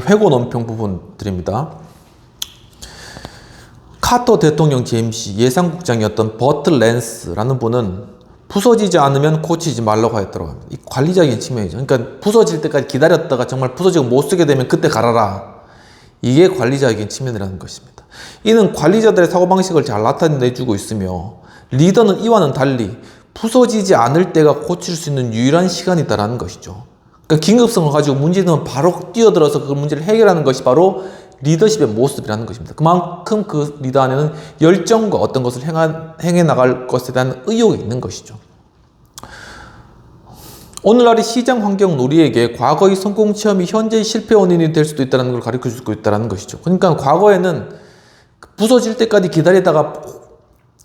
회고 논평 부분들입니다. 카터 대통령 재임 시 예산국장이었던 버트 랜스라는 분은 부서지지 않으면 고치지 말라고 했더라고 합니다. 이 관리적인 측면이죠. 그러니까 부서질 때까지 기다렸다가 정말 부서지고 못 쓰게 되면 그때 갈아라. 이게 관리적인 측면이라는 것입니다. 이는 관리자들의 사고방식을 잘 나타내주고 있으며 리더는 이와는 달리 부서지지 않을 때가 고칠 수 있는 유일한 시간이다라는 것이죠. 그러니까 긴급성을 가지고 문제는 바로 뛰어들어서 그 문제를 해결하는 것이 바로 리더십의 모습이라는 것입니다. 그만큼 그 리더 안에는 열정과 어떤 것을 행해 나갈 것에 대한 의욕이 있는 것이죠. 오늘날의 시장 환경 놀이에게 과거의 성공 체험이 현재의 실패 원인이 될 수도 있다는 걸 가르쳐 주고 있다는 것이죠. 그러니까 과거에는 부서질 때까지 기다리다가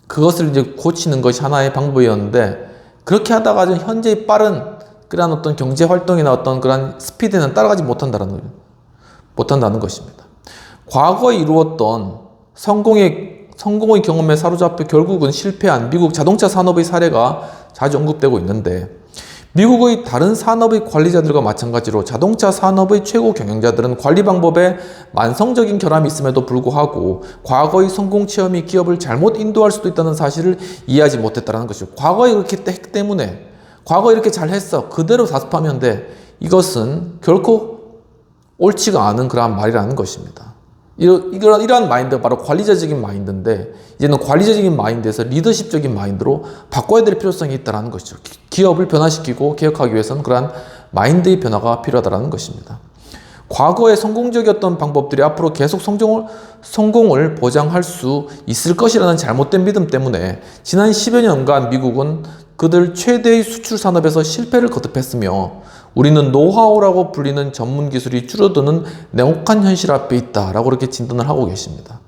그것을 이제 고치는 것이 하나의 방법이었는데, 그렇게 하다가 현재의 빠른 그런 어떤 경제 활동이나 어떤 그런 스피드는 따라가지 못한다는 것입니다. 과거에 이루었던 성공의 경험에 사로잡혀 결국은 실패한 미국 자동차 산업의 사례가 자주 언급되고 있는데, 미국의 다른 산업의 관리자들과 마찬가지로 자동차 산업의 최고 경영자들은 관리 방법에 만성적인 결함이 있음에도 불구하고 과거의 성공 체험이 기업을 잘못 인도할 수도 있다는 사실을 이해하지 못했다는 것이죠. 과거에 그렇게 했기 때문에, 과거에 이렇게 잘했어, 그대로 사습하면 돼, 이것은 결코 옳지가 않은 그러한 말이라는 것입니다. 이러한 마인드가 바로 관리자적인 마인드인데, 이제는 관리자적인 마인드에서 리더십적인 마인드로 바꿔야 될 필요성이 있다는 것이죠. 기업을 변화시키고 개혁하기 위해서는 그러한 마인드의 변화가 필요하다는 것입니다. 과거에 성공적이었던 방법들이 앞으로 계속 성공을 보장할 수 있을 것이라는 잘못된 믿음 때문에 지난 10여 년간 미국은 그들 최대의 수출 산업에서 실패를 거듭했으며, 우리는 노하우라고 불리는 전문 기술이 줄어드는 냉혹한 현실 앞에 있다라고 그렇게 진단을 하고 계십니다.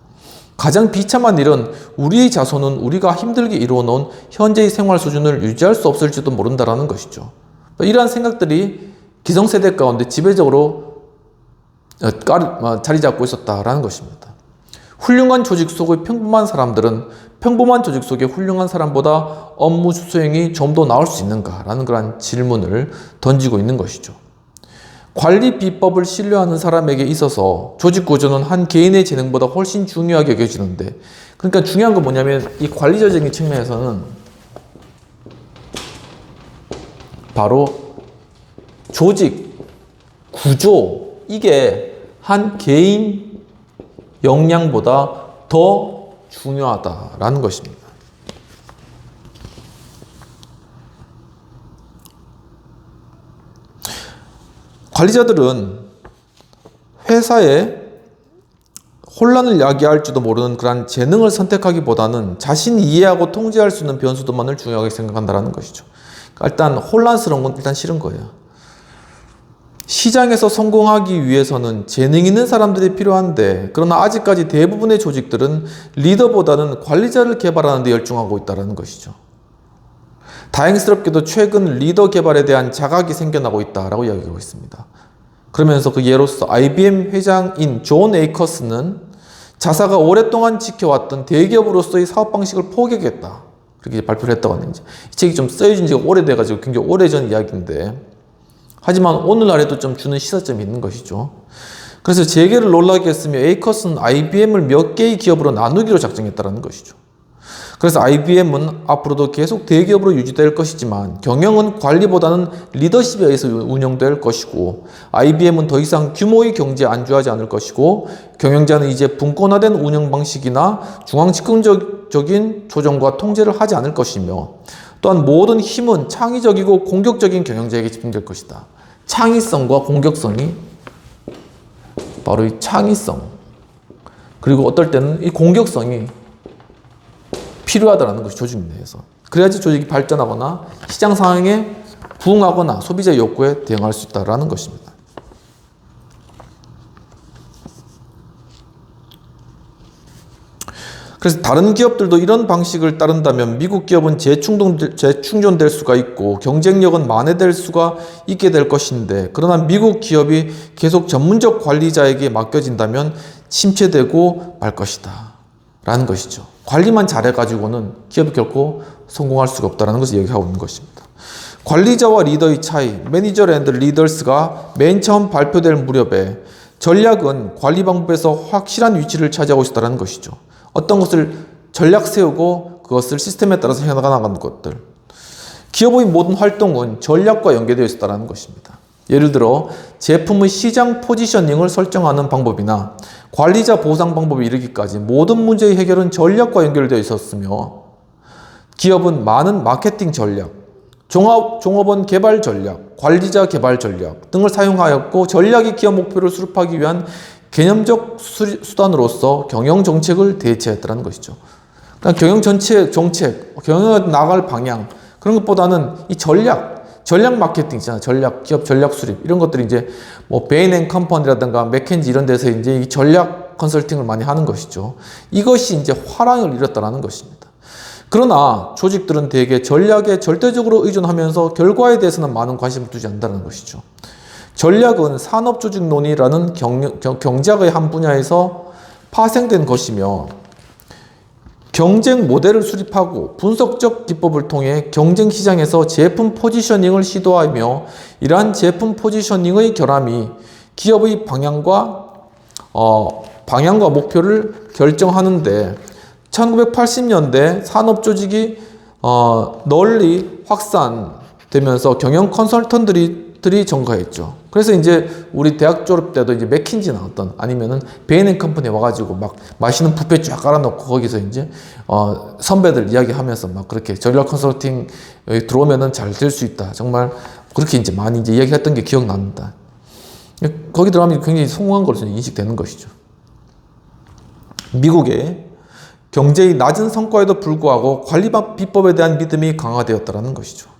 가장 비참한 일은 우리의 자손은 우리가 힘들게 이루어놓은 현재의 생활 수준을 유지할 수 없을지도 모른다라는 것이죠. 이러한 생각들이 기성세대 가운데 지배적으로 자리 잡고 있었다라는 것입니다. 훌륭한 조직 속의 평범한 사람들은 평범한 조직 속의 훌륭한 사람보다 업무 수행이 좀 더 나을 수 있는가라는 그런 질문을 던지고 있는 것이죠. 관리 비법을 신뢰하는 사람에게 있어서 조직 구조는 한 개인의 재능보다 훨씬 중요하게 여겨지는데, 그러니까 중요한 건 뭐냐면 이 관리자적인 측면에서는 바로 조직 구조, 이게 한 개인 역량보다 더 중요하다라는 것입니다. 관리자들은 회사에 혼란을 야기할지도 모르는 그런 재능을 선택하기보다는 자신이 이해하고 통제할 수 있는 변수들만을 중요하게 생각한다는 것이죠. 일단 혼란스러운 건 일단 싫은 거예요. 시장에서 성공하기 위해서는 재능 있는 사람들이 필요한데, 그러나 아직까지 대부분의 조직들은 리더보다는 관리자를 개발하는 데 열중하고 있다는 것이죠. 다행스럽게도 최근 리더 개발에 대한 자각이 생겨나고 있다라고 이야기하고 있습니다. 그러면서 그 예로서 IBM 회장인 존 에이커스는 자사가 오랫동안 지켜왔던 대기업으로서의 사업 방식을 포기하겠다, 그렇게 발표를 했다고 하는데, 이 책이 좀 쓰여진 지가 오래돼가지고 굉장히 오래전 이야기인데, 하지만 오늘날에도 좀 주는 시사점이 있는 것이죠. 그래서 재계를 놀라게 했으며 에이커스는 IBM을 몇 개의 기업으로 나누기로 작정했다는 것이죠. 그래서 IBM은 앞으로도 계속 대기업으로 유지될 것이지만 경영은 관리보다는 리더십에 의해서 운영될 것이고, IBM은 더 이상 규모의 경제에 안주하지 않을 것이고, 경영자는 이제 분권화된 운영 방식이나 중앙집권적인 조정과 통제를 하지 않을 것이며, 또한 모든 힘은 창의적이고 공격적인 경영자에게 집중될 것이다. 창의성과 공격성이 바로 이 창의성, 그리고 어떨 때는 이 공격성이 필요하다는 것이 조직 내에서. 그래야지 조직이 발전하거나 시장 상황에 부응하거나 소비자 욕구에 대응할 수 있다는 것입니다. 그래서 다른 기업들도 이런 방식을 따른다면 미국 기업은 재충전될 수가 있고 경쟁력은 만회될 수가 있게 될 것인데, 그러나 미국 기업이 계속 전문적 관리자에게 맡겨진다면 침체되고 말 것이다 라는 것이죠. 관리만 잘해가지고는 기업이 결코 성공할 수가 없다는 것을 얘기하고 있는 것입니다. 관리자와 리더의 차이, 매니저 앤드 리더스가 맨 처음 발표될 무렵에 전략은 관리 방법에서 확실한 위치를 차지하고 있다는 것이죠. 어떤 것을 전략 세우고 그것을 시스템에 따라서 해나가는 것들. 기업의 모든 활동은 전략과 연계되어 있다는 것입니다. 예를 들어 제품의 시장 포지셔닝을 설정하는 방법이나 관리자 보상 방법에 이르기까지 모든 문제의 해결은 전략과 연결되어 있었으며 기업은 많은 마케팅 전략, 종업원 개발 전략, 관리자 개발 전략 등을 사용하였고 전략이 기업 목표를 수립하기 위한 개념적 수단으로서 경영 정책을 대체했다는 것이죠. 그러니까 경영 정책, 경영에 나갈 방향 그런 것보다는 이 전략 마케팅 있잖아요. 기업 전략 수립 이런 것들이 이제 뭐 베인 앤 컴퍼니라든가 맥켄지 이런 데서 이제 이 전략 컨설팅을 많이 하는 것이죠. 이것이 이제 화랑을 잃었다는 것입니다. 그러나 조직들은 대개 전략에 절대적으로 의존하면서 결과에 대해서는 많은 관심을 두지 않는다는 것이죠. 전략은 산업조직론이라는 경제학의 한 분야에서 파생된 것이며 경쟁 모델을 수립하고 분석적 기법을 통해 경쟁 시장에서 제품 포지셔닝을 시도하며 이러한 제품 포지셔닝의 결함이 기업의 방향과 목표를 결정하는데 1980년대 산업조직이 널리 확산되면서 경영 컨설턴트들이 증가했죠. 그래서 이제 우리 대학 졸업 때도 이제 맥킨지 나왔던 아니면은 베인 앤 컴퍼니 와가지고 막 맛있는 뷔페 쫙 깔아놓고 거기서 이제 선배들 이야기하면서 막 그렇게 전략 컨설팅 들어오면은 잘 될 수 있다. 정말 그렇게 이제 많이 이제 이야기했던 게 기억납니다. 거기 들어가면 굉장히 성공한 것으로 인식되는 것이죠. 미국의 경제의 낮은 성과에도 불구하고 관리 비법에 대한 믿음이 강화되었다는 것이죠.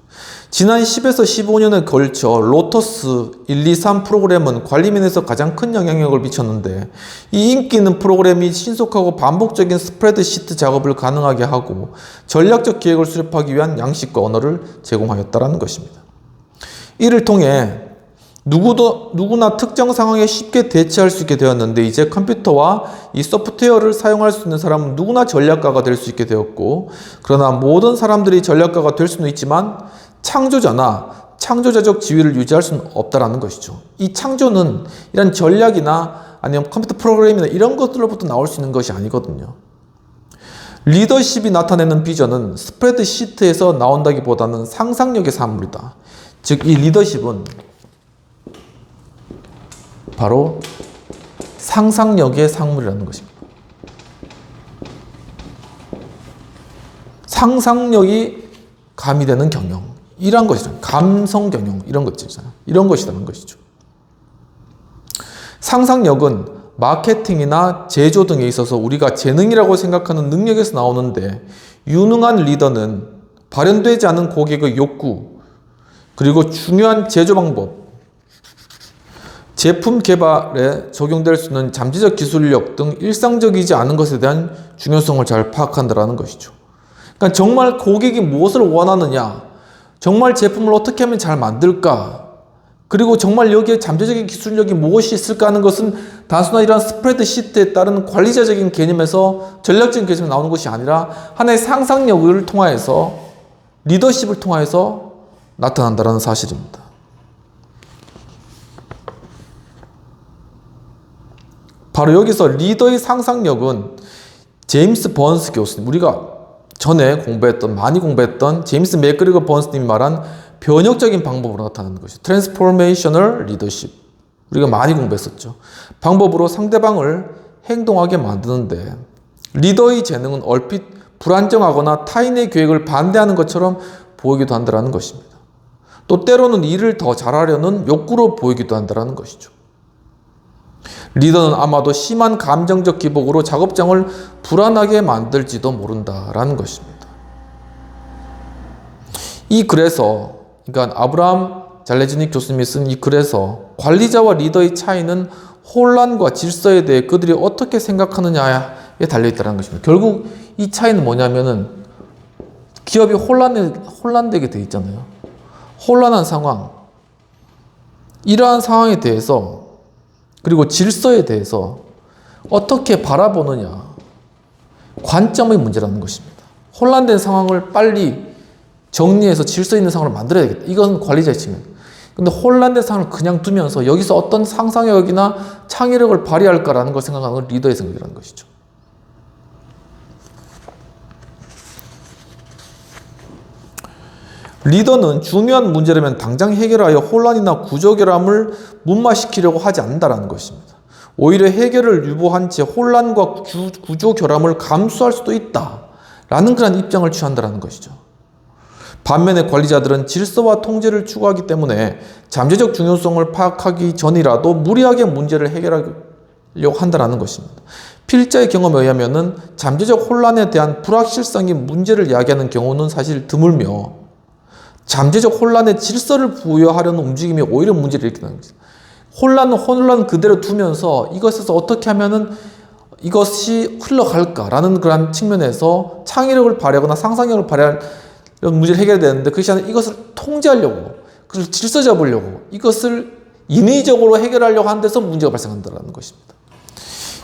지난 10에서 15년에 걸쳐 로터스 123 프로그램은 관리면에서 가장 큰 영향력을 미쳤는데 이 인기 있는 프로그램이 신속하고 반복적인 스프레드시트 작업을 가능하게 하고 전략적 기획을 수립하기 위한 양식과 언어를 제공하였다는 것입니다. 이를 통해 누구나 특정 상황에 쉽게 대처할 수 있게 되었는데 이제 컴퓨터와 이 소프트웨어를 사용할 수 있는 사람은 누구나 전략가가 될 수 있게 되었고 그러나 모든 사람들이 전략가가 될 수는 있지만 창조자적 지위를 유지할 수는 없다라는 것이죠. 이 창조는 이런 전략이나 아니면 컴퓨터 프로그램이나 이런 것들로부터 나올 수 있는 것이 아니거든요. 리더십이 나타내는 비전은 스프레드시트에서 나온다기보다는 상상력의 산물이다. 즉 이 리더십은 바로 상상력의 산물이라는 것입니다. 상상력이 가미되는 경영, 이런 것이죠. 감성 경영, 이런 것들이잖아요. 이런 것이라는 것이죠. 상상력은 마케팅이나 제조 등에 있어서 우리가 재능이라고 생각하는 능력에서 나오는데 유능한 리더는 발현되지 않은 고객의 욕구, 그리고 중요한 제조 방법, 제품 개발에 적용될 수 있는 잠재적 기술력 등 일상적이지 않은 것에 대한 중요성을 잘 파악한다는 것이죠. 그러니까 정말 고객이 무엇을 원하느냐, 정말 제품을 어떻게 하면 잘 만들까, 그리고 정말 여기에 잠재적인 기술력이 무엇이 있을까 하는 것은 단순한 이런 스프레드시트에 따른 관리자적인 개념에서 전략적인 개념에서 나오는 것이 아니라 하나의 상상력을 통하여서 리더십을 통하여서 나타난다는 사실입니다. 바로 여기서 리더의 상상력은 제임스 번스 교수님, 우리가 전에 많이 공부했던 제임스 맥그리거 번스님이 말한 변혁적인 방법으로 나타나는 것이죠. 트랜스포메이셔널 리더십. 우리가 많이 공부했었죠. 방법으로 상대방을 행동하게 만드는데 리더의 재능은 얼핏 불안정하거나 타인의 계획을 반대하는 것처럼 보이기도 한다는 것입니다. 또 때로는 일을 더 잘하려는 욕구로 보이기도 한다는 것이죠. 리더는 아마도 심한 감정적 기복으로 작업장을 불안하게 만들지도 모른다라는 것입니다. 이 글에서, 그러니까 아브라함 잘레즈닉 교수님이 쓴 이 글에서 관리자와 리더의 차이는 혼란과 질서에 대해 그들이 어떻게 생각하느냐에 달려있다는 것입니다. 결국 이 차이는 뭐냐면은 기업이 혼란되게 돼 있잖아요. 혼란한 상황, 이러한 상황에 대해서 그리고 질서에 대해서 어떻게 바라보느냐, 관점의 문제라는 것입니다. 혼란된 상황을 빨리 정리해서 질서 있는 상황을 만들어야 되겠다. 이건 관리자의 측면. 근데 혼란된 상황을 그냥 두면서 여기서 어떤 상상력이나 창의력을 발휘할까라는 걸 생각하는 건 리더의 생각이라는 것이죠. 리더는 중요한 문제라면 당장 해결하여 혼란이나 구조결함을 무마시키려고 하지 않는다는 것입니다. 오히려 해결을 유보한 채 혼란과 구조결함을 감수할 수도 있다라는 그런 입장을 취한다는 것이죠. 반면에 관리자들은 질서와 통제를 추구하기 때문에 잠재적 중요성을 파악하기 전이라도 무리하게 문제를 해결하려고 한다는 것입니다. 필자의 경험에 의하면 잠재적 혼란에 대한 불확실성이 문제를 야기하는 경우는 사실 드물며 잠재적 혼란에 질서를 부여하려는 움직임이 오히려 문제를 일으키는 것입니다. 혼란 그대로 두면서 이것에서 어떻게 하면은 이것이 흘러갈까라는 그런 측면에서 창의력을 발휘하거나 상상력을 발휘할 이런 문제를 해결해야 되는데 그것이 아니라 이것을 통제하려고, 그것을 질서 잡으려고, 이것을 인위적으로 해결하려고 하는 데서 문제가 발생한다는 것입니다.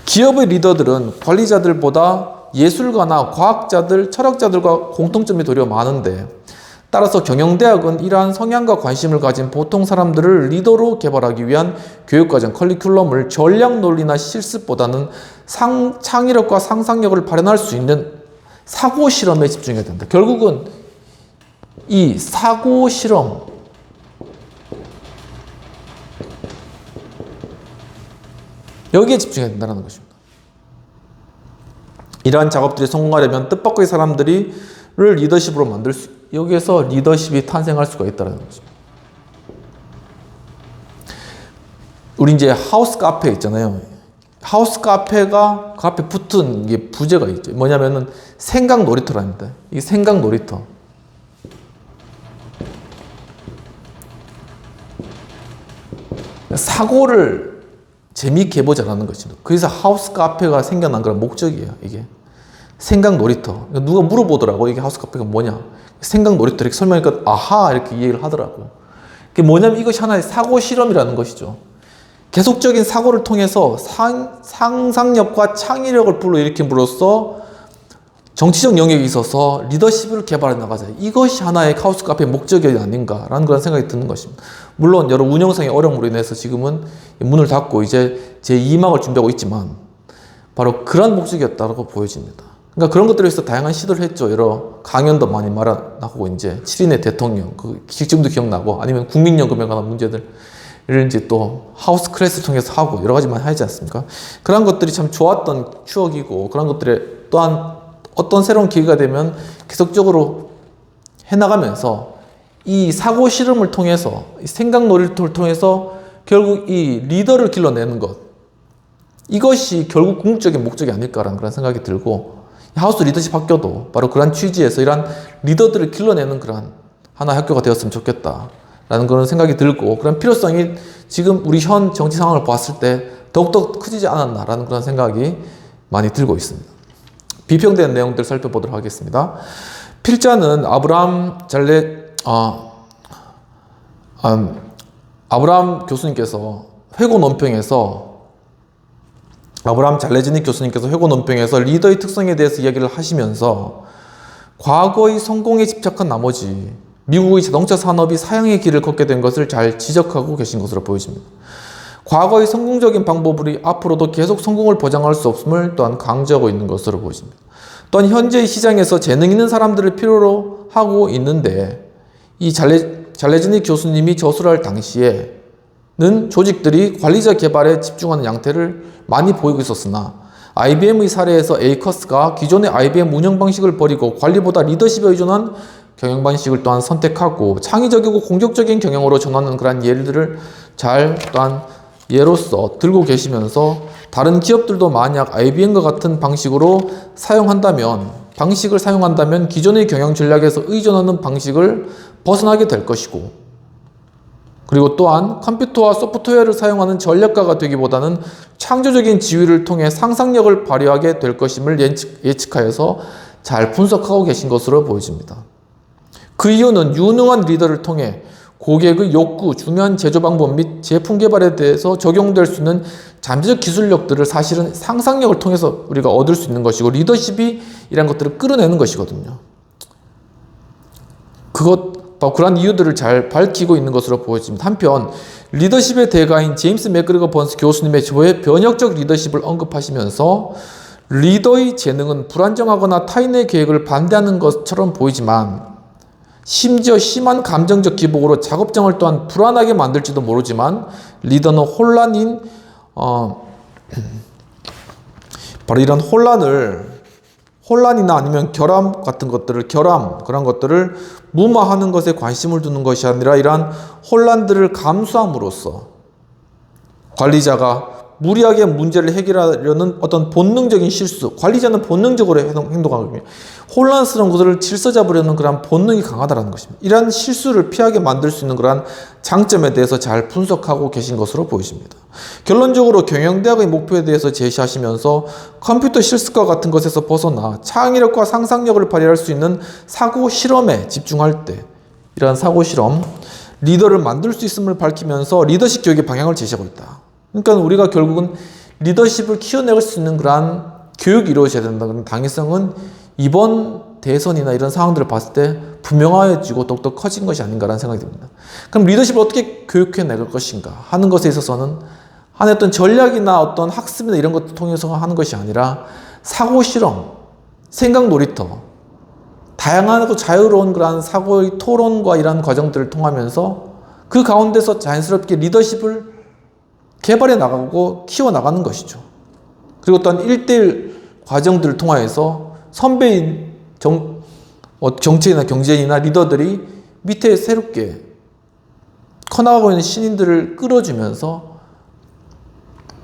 기업의 리더들은 관리자들보다 예술가나 과학자들, 철학자들과 공통점이 도리어 많은데 따라서 경영대학은 이러한 성향과 관심을 가진 보통 사람들을 리더로 개발하기 위한 교육과정 커리큘럼을 전략 논리나 실습보다는 창의력과 상상력을 발현할 수 있는 사고 실험에 집중해야 된다. 결국은 이 사고 실험, 여기에 집중해야 된다는 것입니다. 이러한 작업들이 성공하려면 뜻밖의 사람들을 리더십으로 만들 수, 여기에서 리더십이 탄생할 수가 있다는 것입니다. 우리 이제 하우스 카페 있잖아요. 하우스 카페가 그 앞에 붙은 게 부제가 있죠. 뭐냐면은 생각 놀이터랍니다. 이 생각 놀이터. 사고를 재미있게 해보자라는 것입니다. 그래서 하우스 카페가 생겨난 그런 목적이에요. 이게 생각 놀이터. 누가 물어보더라고. 이게 하우스 카페가 뭐냐? 생각 놀이터 이렇게 설명하니까 아하 이렇게 이해를 하더라고. 그게 뭐냐면 이것이 하나의 사고 실험이라는 것이죠. 계속적인 사고를 통해서 상상력과 창의력을 불러일으킴으로써 정치적 영역에 있어서 리더십을 개발해 나가자. 이것이 하나의 하우스 카페의 목적이 아닌가라는 그런 생각이 드는 것입니다. 물론 여러 운영상의 어려움으로 인해서 지금은 문을 닫고 이제 제2막을 준비하고 있지만 바로 그런 목적이었다고 보여집니다. 그러니까 그런 것들에 있어서 다양한 시도를 했죠. 여러 강연도 많이 말하고 이제 7인의 대통령, 그 지금도 기억나고 아니면 국민연금에 관한 문제들 를 이제 또 하우스 클래스 통해서 하고 여러 가지 많이 하지 않습니까? 그런 것들이 참 좋았던 추억이고 그런 것들에 또한 어떤 새로운 기회가 되면 계속적으로 해나가면서 이 사고 실험을 통해서 이 생각 놀이를 통해서 결국 이 리더를 길러내는 것, 이것이 결국 궁극적인 목적이 아닐까라는 그런 생각이 들고 하우스 리더십 학교도 바로 그런 취지에서 이러한 리더들을 길러내는 그런 하나의 학교가 되었으면 좋겠다라는 그런 생각이 들고 그런 필요성이 지금 우리 현 정치 상황을 봤을 때 더욱더 커지지 않았나라는 그런 생각이 많이 들고 있습니다. 비평된 내용들 살펴보도록 하겠습니다. 필자는 아브라함 교수님께서 회고 논평에서 아브라함 잘레지닉 교수님께서 회고 논평에서 리더의 특성에 대해서 이야기를 하시면서 과거의 성공에 집착한 나머지 미국의 자동차 산업이 사양의 길을 걷게 된 것을 잘 지적하고 계신 것으로 보여집니다. 과거의 성공적인 방법이 앞으로도 계속 성공을 보장할 수 없음을 또한 강조하고 있는 것으로 보여집니다. 또한 현재의 시장에서 재능 있는 사람들을 필요로 하고 있는데 이 잘레지닉 교수님이 저술할 당시에는 조직들이 관리자 개발에 집중하는 양태를 많이 보이고 있었으나 IBM의 사례에서 에이커스가 기존의 IBM 운영 방식을 버리고 관리보다 리더십에 의존한 경영 방식을 또한 선택하고 창의적이고 공격적인 경영으로 전환하는 그런 예들을 잘 또한 예로서 들고 계시면서 다른 기업들도 만약 IBM과 같은 방식을 사용한다면 기존의 경영 전략에서 의존하는 방식을 벗어나게 될 것이고 그리고 또한 컴퓨터와 소프트웨어를 사용하는 전략가가 되기보다는 창조적인 지위를 통해 상상력을 발휘하게 될 것임을 예측하여서 잘 분석하고 계신 것으로 보여집니다. 그 이유는 유능한 리더를 통해 고객의 욕구, 중요한 제조 방법 및 제품 개발에 대해서 적용될 수 있는 잠재적 기술력들을 사실은 상상력을 통해서 우리가 얻을 수 있는 것이고 리더십이 이런 것들을 끌어내는 것이거든요. 그러한 이유들을 잘 밝히고 있는 것으로 보여집니다. 한편 리더십의 대가인 제임스 맥그리거 번스 교수님의 변혁적 리더십을 언급하시면서 리더의 재능은 불안정하거나 타인의 계획을 반대하는 것처럼 보이지만 심지어 심한 감정적 기복으로 작업장을 또한 불안하게 만들지도 모르지만 리더는 바로 이런 혼란이나 아니면 결함 같은 것들을 그런 것들을 무마하는 것에 관심을 두는 것이 아니라 이러한 혼란들을 감수함으로써 관리자가 무리하게 문제를 해결하려는 어떤 본능적인 실수, 관리자는 본능적으로 행동하는 겁니다. 혼란스러운 것을 질서 잡으려는 그런 본능이 강하다는 것입니다. 이러한 실수를 피하게 만들 수 있는 그러한 장점에 대해서 잘 분석하고 계신 것으로 보여집니다. 결론적으로 경영대학의 목표에 대해서 제시하시면서 컴퓨터 실습과 같은 것에서 벗어나 창의력과 상상력을 발휘할 수 있는 사고 실험에 집중할 때 이러한 사고 실험, 리더를 만들 수 있음을 밝히면서 리더십 교육의 방향을 제시하고 있다. 그러니까 우리가 결국은 리더십을 키워낼 수 있는 그러한 교육이 이루어져야 된다. 그런 당위성은 이번 대선이나 이런 상황들을 봤을 때 분명해지고 더욱더 커진 것이 아닌가라는 생각이 듭니다. 그럼 리더십을 어떻게 교육해낼 것인가 하는 것에 있어서는 한 어떤 전략이나 어떤 학습이나 이런 것을 통해서 하는 것이 아니라 사고 실험, 생각 놀이터, 다양하고 자유로운 그러한 사고의 토론과 이러한 과정들을 통하면서 그 가운데서 자연스럽게 리더십을 개발해 나가고 키워 나가는 것이죠. 그리고 또한 1대1 과정들을 통하여서 선배인 정치인이나 경제인이나 리더들이 밑에 새롭게 커나가고 있는 신인들을 끌어주면서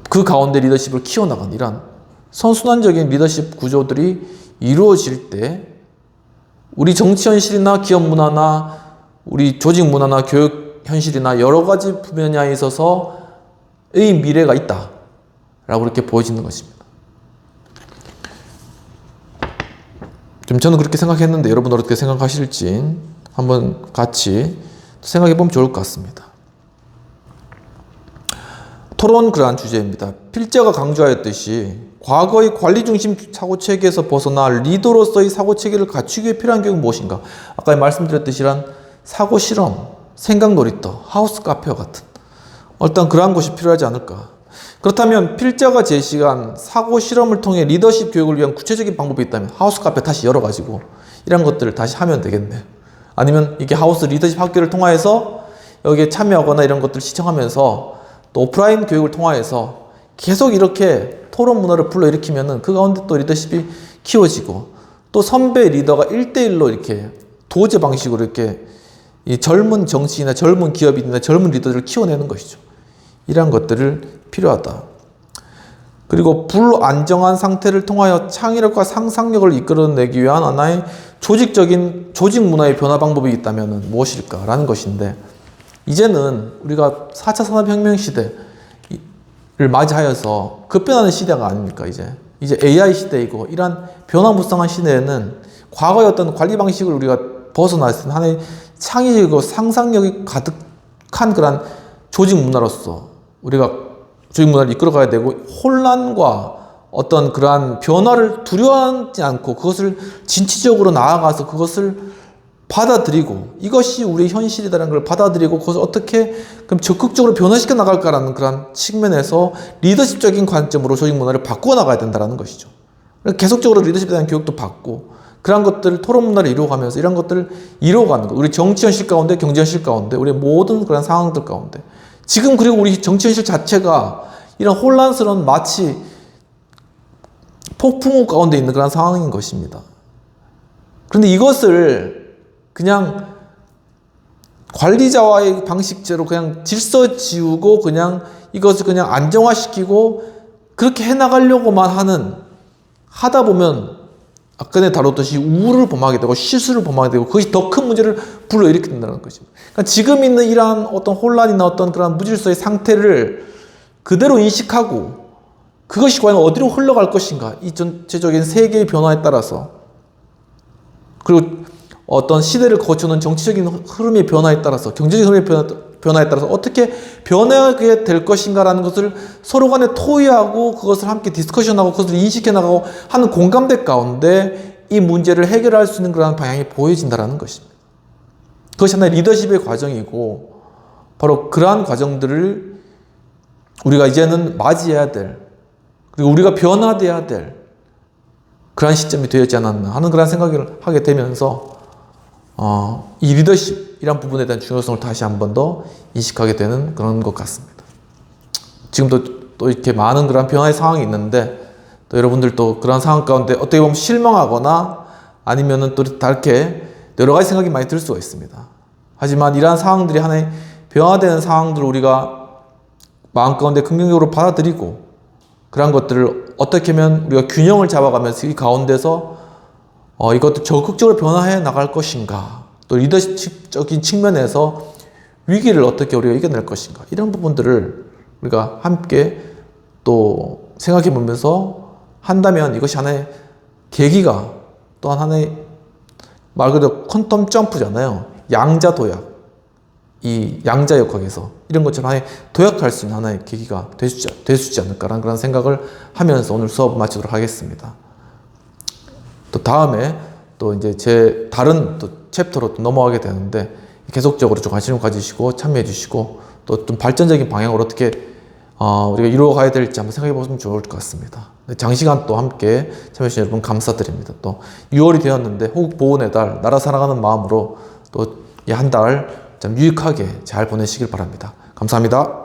그 가운데 리더십을 키워나가는 이런 선순환적인 리더십 구조들이 이루어질 때 우리 정치 현실이나 기업 문화나 우리 조직 문화나 교육 현실이나 여러 가지 분야에 있어서 의 미래가 있다 라고 이렇게 보여지는 것입니다. 좀 저는 그렇게 생각했는데 여러분 어떻게 생각하실지 한번 같이 생각해 보면 좋을 것 같습니다. 토론 그러한 주제입니다. 필자가 강조하였듯이 과거의 관리 중심 사고체계에서 벗어나 리더로서의 사고체계를 갖추기 위해 필요한 교육은 무엇인가? 아까 말씀드렸듯이 이런 사고 실험, 생각 놀이터, 하우스 카페와 같은 어떤 그러한 것이 필요하지 않을까. 그렇다면 필자가 제시한 사고 실험을 통해 리더십 교육을 위한 구체적인 방법이 있다면 하우스 카페 다시 열어가지고 이런 것들을 다시 하면 되겠네. 아니면 이게 하우스 리더십 학교를 통해서 여기에 참여하거나 이런 것들을 시청하면서 또 오프라인 교육을 통해서 계속 이렇게 토론 문화를 불러일으키면은 그 가운데 또 리더십이 키워지고 또 선배 리더가 1대1로 이렇게 도제 방식으로 이렇게 이 젊은 정치인이나 젊은 기업인이나 젊은 리더들을 키워내는 것이죠. 이러한 것들을 필요하다. 그리고 불안정한 상태를 통하여 창의력과 상상력을 이끌어내기 위한 하나의 조직 문화의 변화 방법이 있다면 무엇일까라는 것인데 이제는 우리가 4차 산업혁명 시대를 맞이하여서 급변하는 시대가 아닙니까? 이제 AI 시대이고 이러한 변화무쌍한 시대에는 과거의 어떤 관리 방식을 우리가 벗어나서 하나의 창의적이고 상상력이 가득한 그런 조직 문화로서 우리가 조직 문화를 이끌어가야 되고 혼란과 어떤 그러한 변화를 두려워하지 않고 그것을 진취적으로 나아가서 그것을 받아들이고 이것이 우리의 현실이라는 걸 받아들이고 그것을 어떻게 그럼 적극적으로 변화시켜 나갈까라는 그런 측면에서 리더십적인 관점으로 조직 문화를 바꾸어 나가야 된다는 것이죠. 계속적으로 리더십에 대한 교육도 받고 그런 것들을 토론 문화를 이루어가면서 이런 것들을 이루어가는 것. 우리 정치 현실 가운데 경제 현실 가운데 우리 모든 그런 상황들 가운데 지금 그리고 우리 정치 현실 자체가 이런 혼란스러운 마치 폭풍우 가운데 있는 그런 상황인 것입니다. 그런데 이것을 그냥 관리자와의 방식대로 그냥 질서 지우고 그냥 이것을 그냥 안정화시키고 그렇게 해나가려고만 하다 보면 아까 전에 다뤘듯이 우울을 범하게 되고 실수를 범하게 되고 그것이 더 큰 문제를 불러일으키게 된다는 것입니다. 그러니까 지금 있는 이러한 어떤 혼란이나 어떤 그런 무질서의 상태를 그대로 인식하고 그것이 과연 어디로 흘러갈 것인가 이 전체적인 세계의 변화에 따라서 그리고 어떤 시대를 거쳐오는 정치적인 흐름의 변화에 따라서 경제적인 흐름의 변화에 따라서 어떻게 변하게 될 것인가라는 것을 서로 간에 토의하고 그것을 함께 디스커션하고 그것을 인식해 나가고 하는 공감대 가운데 이 문제를 해결할 수 있는 그런 방향이 보여진다는 것입니다. 그것이 하나의 리더십의 과정이고 바로 그러한 과정들을 우리가 이제는 맞이해야 될 그리고 우리가 변화돼야 될 그러한 시점이 되었지 않았나 하는 그런 생각을 하게 되면서 이 리더십 이란 부분에 대한 중요성을 다시 한 번 더 인식하게 되는 그런 것 같습니다. 지금도 또 이렇게 많은 그런 변화의 상황이 있는데 또 여러분들도 그런 상황 가운데 어떻게 보면 실망하거나 아니면은 또 다르게 여러 가지 생각이 많이 들 수가 있습니다. 하지만 이러한 상황들이 하나의 변화되는 상황들을 우리가 마음 가운데 긍정적으로 받아들이고 그런 것들을 어떻게 하면 우리가 균형을 잡아가면서 이 가운데서 이것도 적극적으로 변화해 나갈 것인가, 또 리더십적인 측면에서 위기를 어떻게 우리가 이겨낼 것인가, 이런 부분들을 우리가 함께 또 생각해 보면서 한다면 이것이 하나의 계기가 또한 하나의 말 그대로 퀀텀 점프잖아요. 양자 도약, 이 양자역학에서 이런 것처럼 하나의 도약할 수 있는 하나의 계기가 될 수 있지 않을까라는 그런 생각을 하면서 오늘 수업 마치도록 하겠습니다. 또 다음에 또 이제 제 다른 또 챕터로 또 넘어가게 되는데 계속적으로 좀 관심을 가지시고 참여해 주시고 또 좀 발전적인 방향으로 어떻게 우리가 이루어가야 될지 한번 생각해 보시면 좋을 것 같습니다. 장시간 또 함께 참여해주신 여러분 감사드립니다. 또 6월이 되었는데 호국 보훈의 달, 나라 사랑하는 마음으로 또 이 한 달 좀 유익하게 잘 보내시길 바랍니다. 감사합니다.